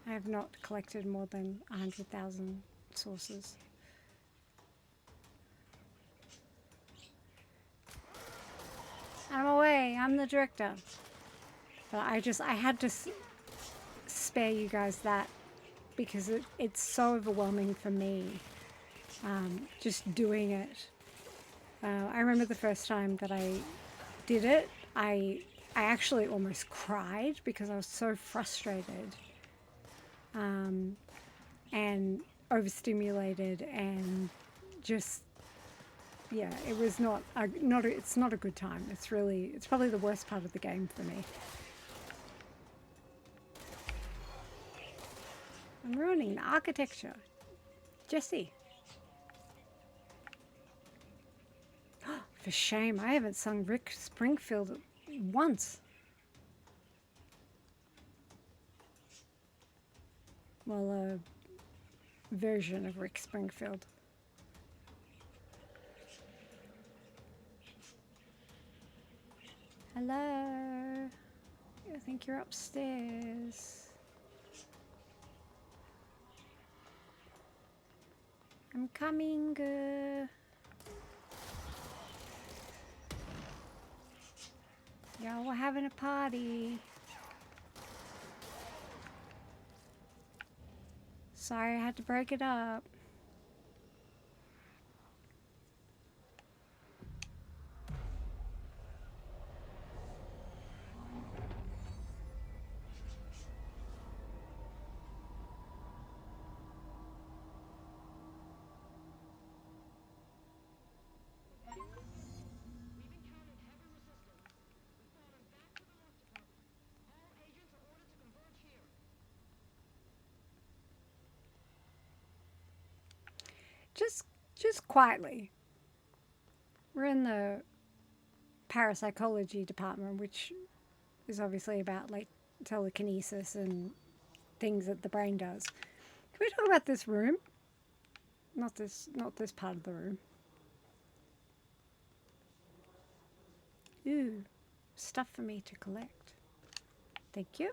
Speaker 1: have not collected more than 100,000 sources. I'm away, I'm the director. But I had to spare you guys that because it's so overwhelming for me, just doing it. I remember the first time that I did it, I actually almost cried because I was so frustrated and overstimulated and just, yeah, it was it's not a good time. It's probably the worst part of the game for me. I'm ruining the architecture. Jesse. For shame, I haven't sung Rick Springfield once. Well, a version of Rick Springfield. Hello. I think you're upstairs. I'm coming. Y'all were having a party. Sorry I had to break it up. Just quietly. We're in the parapsychology department, which is obviously about like telekinesis and things that the brain does. Can we talk about this room? Not this part of the room. Ooh, stuff for me to collect. Thank you.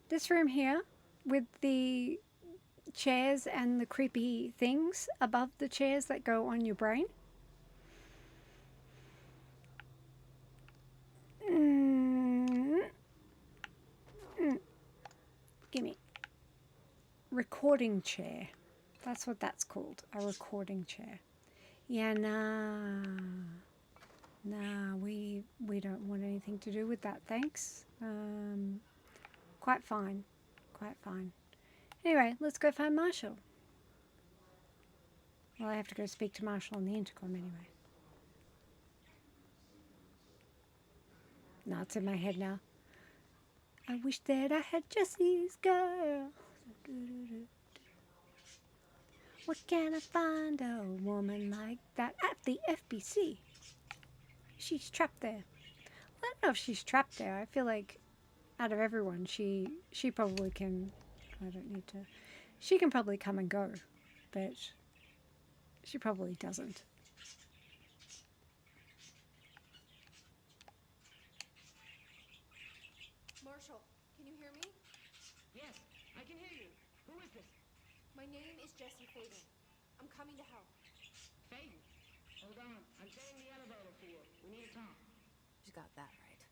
Speaker 1: This room here with the chairs and the creepy things above the chairs that go on your brain. Gimme. Recording chair. That's what that's called. A recording chair. Yeah, nah, we don't want anything to do with that, thanks. Quite fine. Anyway, let's go find Marshall. Well, I have to go speak to Marshall on the intercom anyway. No, it's in my head now. I wish that I had Jesse's girl. Where can I find a woman like that at the FBC? She's trapped there. I don't know if she's trapped there. I feel like out of everyone, she probably can. I don't need to. She can probably come and go, but she probably doesn't.
Speaker 3: Marshall, can you hear me?
Speaker 10: Yes, I can hear you. Who is this?
Speaker 3: My name is Jesse Faden. I'm coming to help.
Speaker 10: Faden. Hold on. I'm getting the elevator for you. We need to talk.
Speaker 7: You got that right.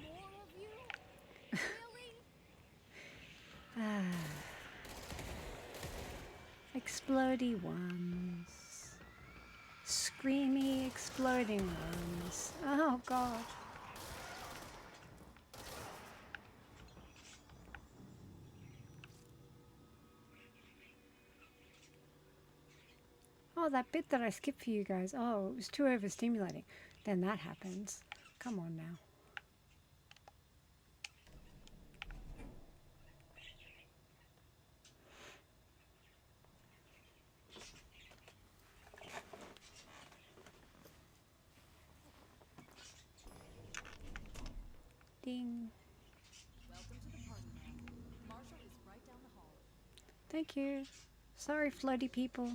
Speaker 3: More of you? Really?
Speaker 1: Explodey ones. Screamy, exploding ones. Oh, God. Oh, that bit that I skipped for you guys. Oh, it was too overstimulating. Then that happens. Come on now. Ding.
Speaker 8: Welcome to the party, ma'am. Marshall is right down the hall.
Speaker 1: Thank you. Sorry, floaty people.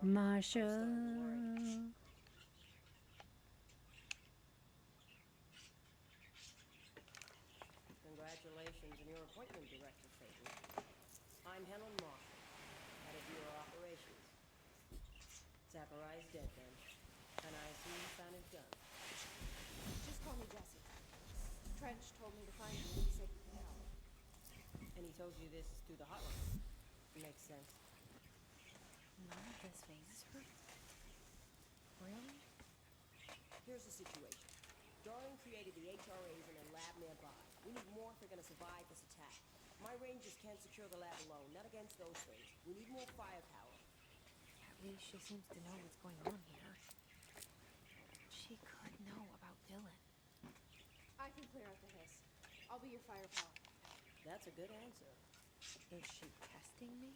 Speaker 1: Marshall.
Speaker 10: Congratulations on your appointment, Director Faden. I'm Helen Marshall, head of Bureau Operations. Zachariah's dead then, and I assume you found his gun.
Speaker 3: Just call me Jesse. Trench told me to find you and he said you could help.
Speaker 10: And he told you this through the hotline. Makes sense.
Speaker 3: None of this phases her? Really?
Speaker 10: Here's the situation. Doin created the HRAs in a lab nearby. We need more if they're gonna survive this attack. My rangers can't secure the lab alone, not against those things. We need more firepower.
Speaker 3: At least she seems to know what's going on here. She could know about Dylan. I can clear out the hiss. I'll be your firepower.
Speaker 10: That's a good answer.
Speaker 3: Is she testing me?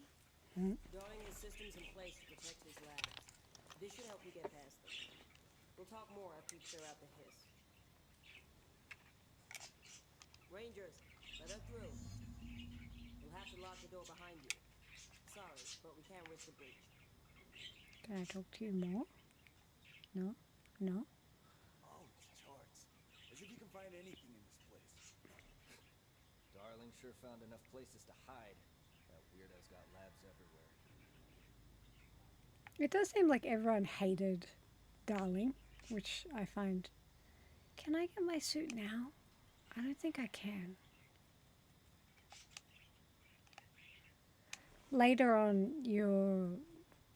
Speaker 10: Doin has systems in place to protect his labs. This should help you get past them. We'll talk more after you clear out the hiss. Rangers, let her through. We'll have to lock the door behind you. Sorry, but we can't risk a breach.
Speaker 1: Can I talk to you more? No? No?
Speaker 11: Oh, it's charts. As if you can find anything in this place.
Speaker 6: Darling sure found enough places to hide. That weirdo's got labs everywhere.
Speaker 1: It does seem like everyone hated Darling, which I find... Can I get my suit now? I don't think I can. Later on,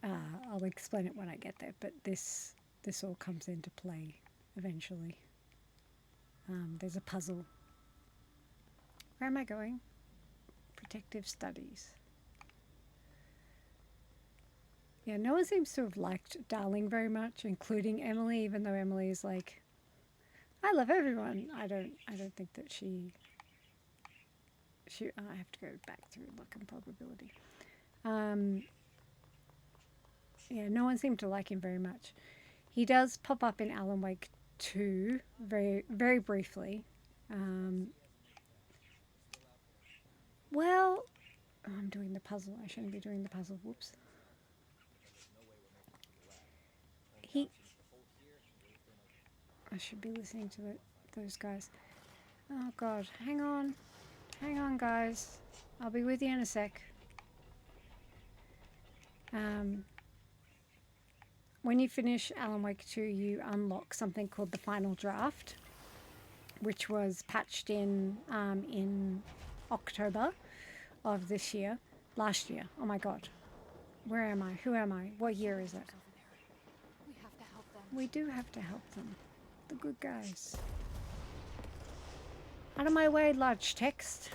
Speaker 1: I'll explain it when I get there, but this all comes into play eventually. There's a puzzle. Where am I going? Protective studies. Yeah, no one seems to have liked Darling very much, including Emily, even though Emily is like, I love everyone. I don't think that she I have to go back through luck and probability. Yeah, no one seemed to like him very much. He does pop up in Alan Wake 2 very, very briefly. Well, I'm doing the puzzle. I shouldn't be doing the puzzle. Whoops. I should be listening to those guys. Oh God, hang on. Hang on, guys. I'll be with you in a sec. When you finish Alan Wake 2, you unlock something called the Final Draft, which was patched in October of this year. Last year. Oh my God. Where am I? Who am I? What year is it?
Speaker 3: We have to help them.
Speaker 1: We do have to help them. The good guys. Out of my way, large text.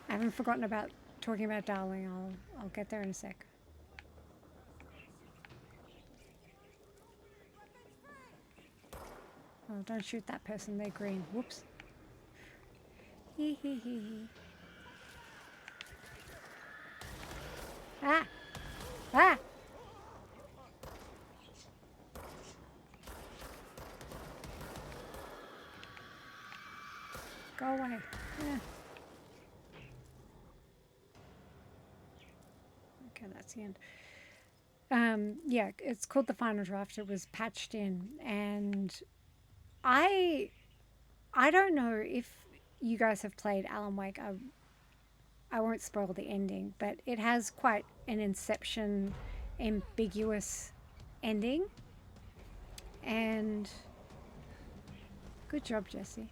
Speaker 1: I haven't forgotten about talking about Darling. I'll get there in a sec. Oh, don't shoot that person. They're green. Whoops. Hee hee hee hee. Ah! Ah! Go away. Yeah. Okay, that's the end. Yeah, it's called the Final Draft. It was patched in, and I don't know if you guys have played Alan Wake. I won't spoil the ending, but it has quite an Inception ambiguous ending. And good job, Jesse.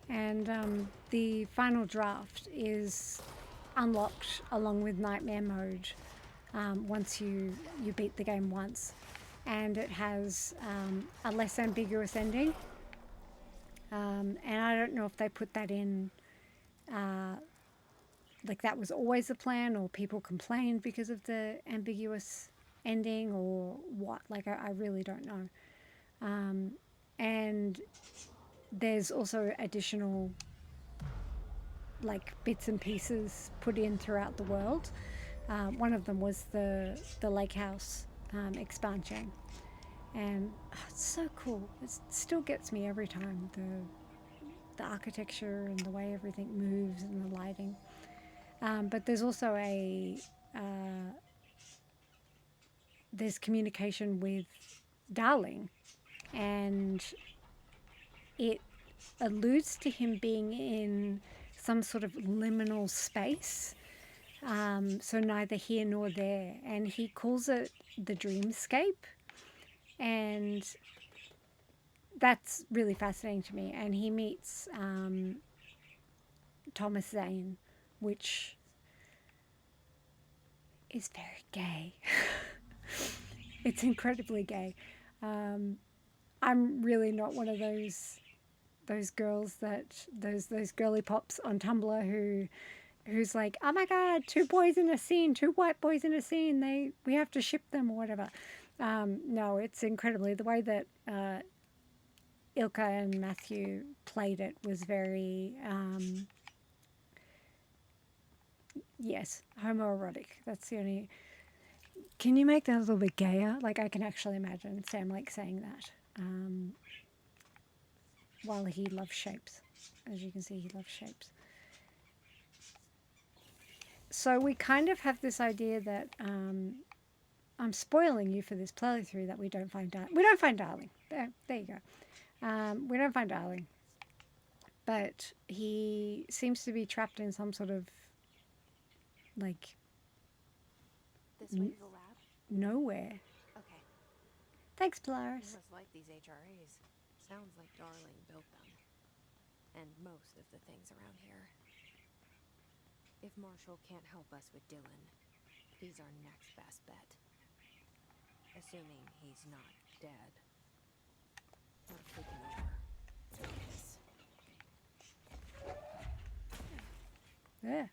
Speaker 1: And the Final Draft is unlocked along with Nightmare Mode once you beat the game once. And it has a less ambiguous ending. And I don't know if they put that in, like that was always the plan, or people complained because of the ambiguous ending, or what. Like, I really don't know. And there's also additional like bits and pieces put in throughout the world. One of them was the lake house expansion, and it's so cool. It still gets me every time, the architecture and the way everything moves and the lighting. But there's also there's communication with Darling, and it alludes to him being in some sort of liminal space, so neither here nor there, and he calls it the dreamscape, and that's really fascinating to me. And he meets Thomas Zane, which is very gay. It's incredibly gay. I'm really not one of those girls that those girly pops on Tumblr who's like, oh my god, two boys in a scene, two white boys in a scene, we have to ship them or whatever. No, it's incredibly the way that Ilka and Matthew played it was very yes, homoerotic. That's the only. Can you make that a little bit gayer? Like, I can actually imagine Sam Lake saying that. While he loves shapes. As you can see, he loves shapes. So we kind of have this idea that I'm spoiling you for this playthrough that we don't find Darling. There you go. We don't find Darling. But he seems to be trapped in some sort of, like,
Speaker 3: This way to the lab?
Speaker 1: nowhere.
Speaker 3: Okay.
Speaker 1: Thanks,
Speaker 3: It
Speaker 1: Polaris.
Speaker 3: was like these HRAs. Sounds like Darling built them. And most of the things around here. If Marshall can't help us with Dylan, he's our next best bet. Assuming he's not dead. Or taken over. Yes.
Speaker 1: There.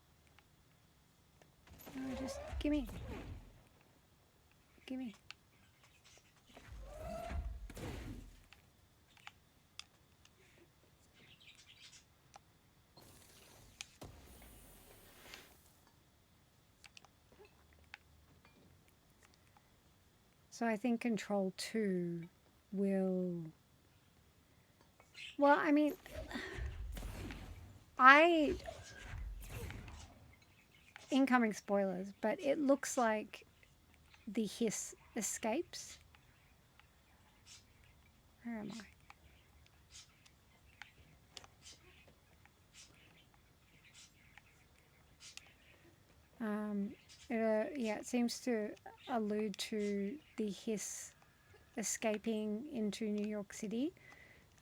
Speaker 1: Oh, just gimme. Gimme. So I think Control 2 will... Well, I mean... Incoming spoilers, but it looks like the hiss escapes. Where am I? Yeah, it seems to allude to the hiss escaping into New York City.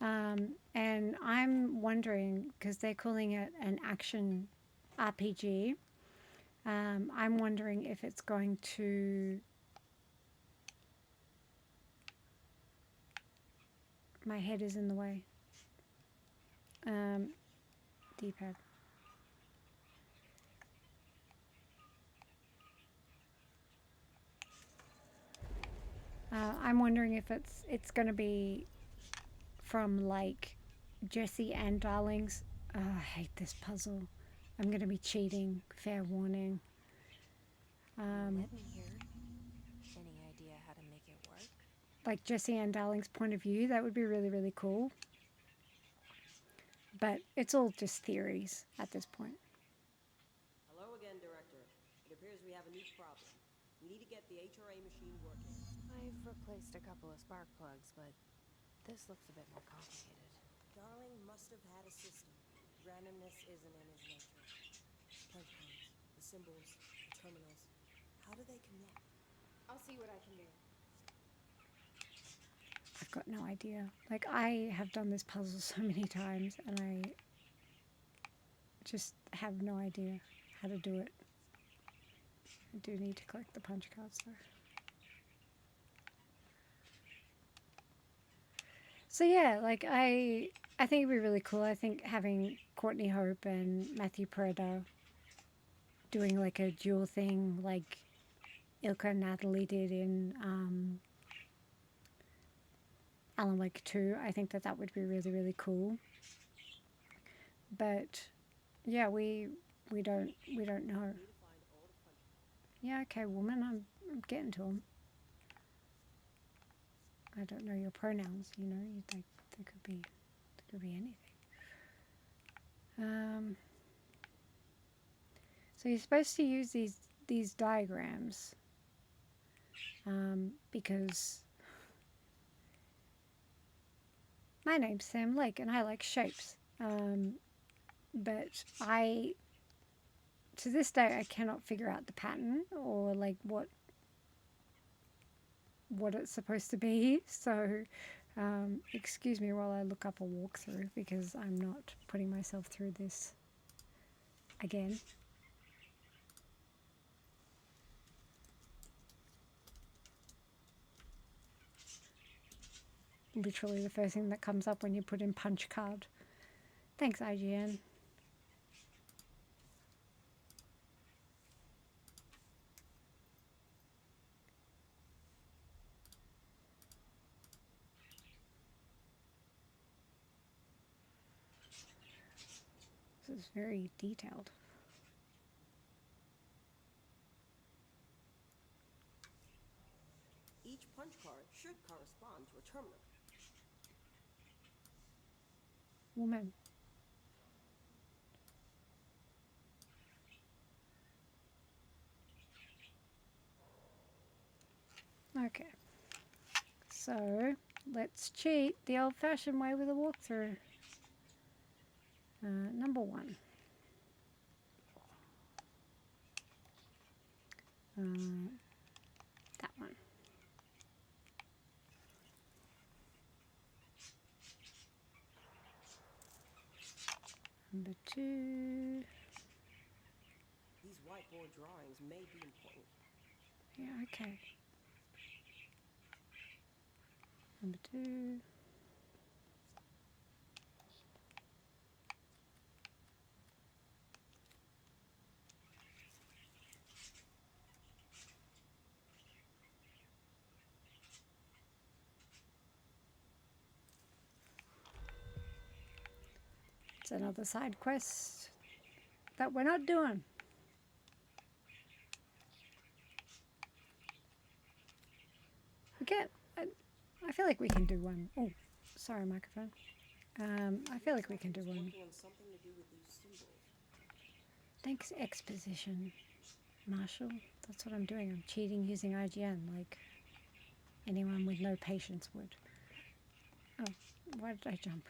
Speaker 1: And I'm wondering, because they're calling it an action RPG, I'm wondering if it's going to... My head is in the way. D-pad. I'm wondering if it's going to be from, like, Jesse and Darling's... Oh, I hate this puzzle. I'm going to be cheating. Fair warning.
Speaker 3: Let me hear. Any idea how to make it work?
Speaker 1: Like Jesse and Darling's point of view, that would be really, really cool. But it's all just theories at this point.
Speaker 10: Hello again, Director. It appears we have a new problem. We need to get the HRA machine working.
Speaker 3: I've replaced a couple of spark plugs, but this looks a bit more complicated.
Speaker 10: Darling must have had a system. Randomness isn't in his nature. Punch codes, the symbols, the terminals. How do they connect?
Speaker 3: I'll see what I can do.
Speaker 1: I've got no idea. Like, I have done this puzzle so many times, and I just have no idea how to do it. I do need to collect the punch cards, though. So yeah, like, I think it'd be really cool. I think having Courtney Hope and Matthew Pereda doing, like, a dual thing, like Ilka and Natalie did in Alan Wake 2, I think that would be really, really cool. But yeah, we don't know. Yeah, okay, woman, I'm getting to them. I don't know your pronouns, you know. There could be anything. So you're supposed to use these diagrams because my name's Sam Lake and I like shapes. But to this day, I cannot figure out the pattern or like what it's supposed to be. So excuse me while I look up a walkthrough because I'm not putting myself through this again. Literally the first thing that comes up when you put in punch card. Thanks, IGN. This is very detailed.
Speaker 10: Each punch card should correspond to a terminal.
Speaker 1: Woman. Okay. So let's cheat the old-fashioned way with a walkthrough. Number 1. That one. Number 2.
Speaker 10: These whiteboard drawings may be important.
Speaker 1: Yeah, okay. Number 2. It's another side quest that we're not doing. We can't. I feel like we can do one. Oh, sorry, microphone. I feel like we can do one.
Speaker 10: Working on something to do with these symbols.
Speaker 1: Thanks, exposition, Marshall. That's what I'm doing. I'm cheating using IGN like anyone with no patience would. Oh, why did I jump?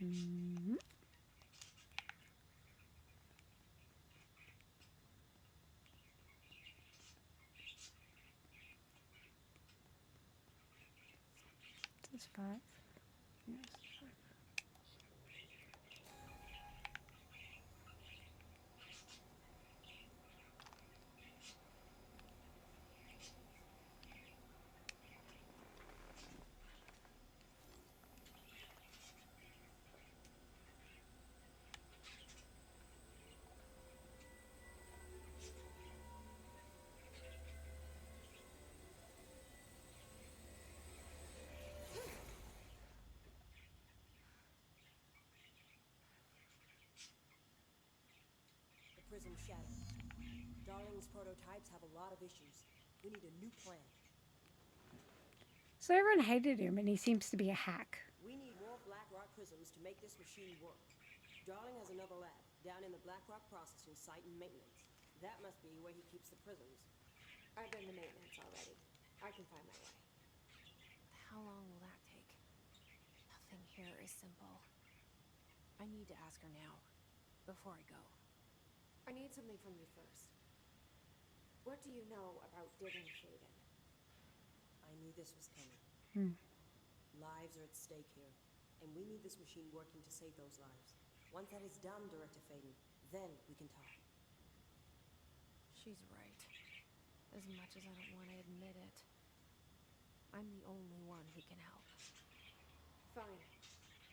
Speaker 1: This is 5. Yes, 5.
Speaker 10: The prism shattered. Darling's prototypes have a lot of issues. We need a new plan.
Speaker 1: So everyone hated him, and he seems to be a hack.
Speaker 10: We need more black rock prisms to make this machine work. Darling has another lab down in the black rock processing site in maintenance. That must be where he keeps the prisms.
Speaker 3: I've been to maintenance already. I can find my way. How long will that take? Nothing here is simple. I need to ask her now, before I go. I need something from you first. What do you know about digging Shaden?
Speaker 10: I knew this was coming. Lives are at stake here, and we need this machine working to save those lives. Once that is done, Director Faden, then we can talk.
Speaker 3: She's right. As much as I don't want to admit it. I'm the only one who can help. Fine.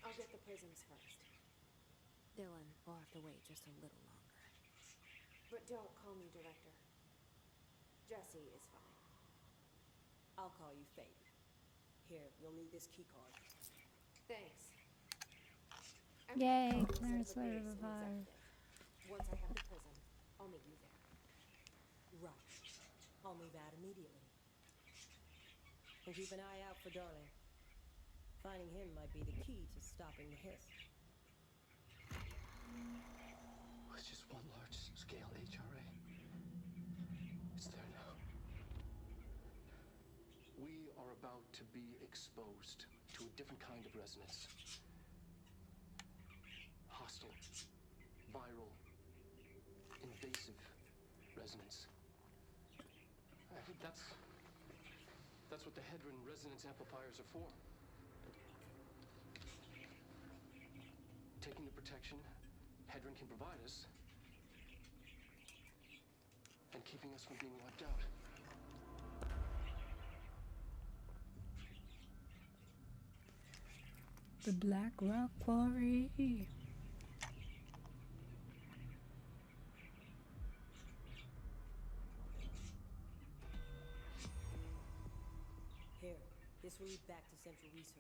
Speaker 3: I'll get the prisms first. Dylan will have to wait just a little longer. But don't call me Director. Jesse is fine.
Speaker 10: I'll call you Faden. Here, you'll need this key card.
Speaker 3: Thanks.
Speaker 1: Yay,
Speaker 3: Set
Speaker 1: Clarence
Speaker 3: up a
Speaker 1: Slater
Speaker 3: base in
Speaker 1: revived.
Speaker 3: Executive. Once I have the prism, I'll meet you there.
Speaker 10: Right. I'll move out immediately. And keep an eye out for Darling. Finding him might be the key to stopping the hiss.
Speaker 11: It's just one large
Speaker 9: scale HRA. It's there now. We are about to be exposed to a different kind of resonance. Hostile, viral, invasive resonance. That's what the Hedron resonance amplifiers are for. Taking the protection Hedron can provide us and keeping us from being wiped out.
Speaker 1: The Black Rock Quarry.
Speaker 10: Here, this will lead back to Central Research.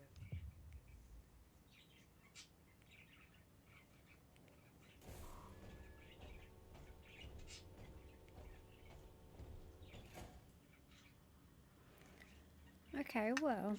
Speaker 1: Okay, well.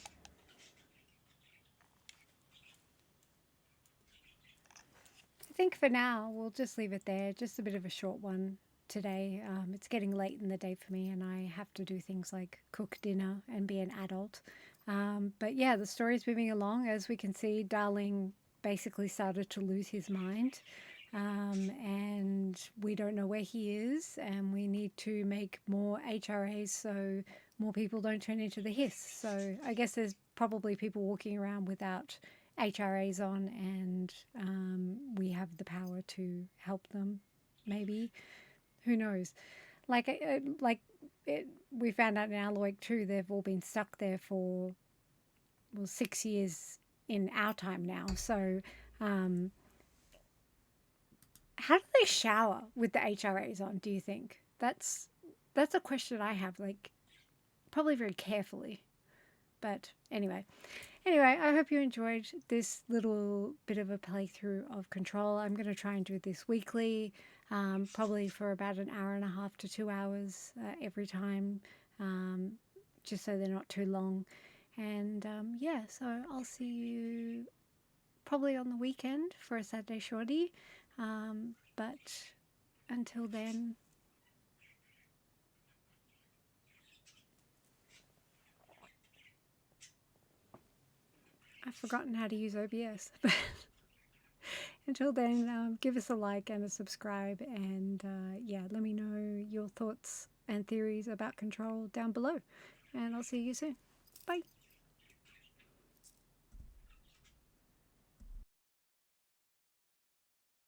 Speaker 1: I think for now we'll just leave it there. Just a bit of a short one today. It's getting late in the day for me and I have to do things like cook dinner and be an adult. But yeah, the story's moving along. As we can see, Darling basically started to lose his mind. And we don't know where he is, and we need to make more HRAs so more people don't turn into the hiss. So I guess there's probably people walking around without HRAs on, and we have the power to help them, maybe. Who knows? We found out in Alloy too, they've all been stuck there for, well, 6 years in our time now. So how do they shower with the HRAs on, do you think? That's a question I have, like, probably very carefully. But anyway, I hope you enjoyed this little bit of a playthrough of Control. I'm going to try and do this weekly, probably for about an hour and a half to 2 hours every time, just so they're not too long. And yeah, so I'll see you probably on the weekend for a Saturday shorty. But until then, I've forgotten how to use OBS. But until then, give us a like and a subscribe, and yeah, let me know your thoughts and theories about Control down below, and I'll see you soon. Bye.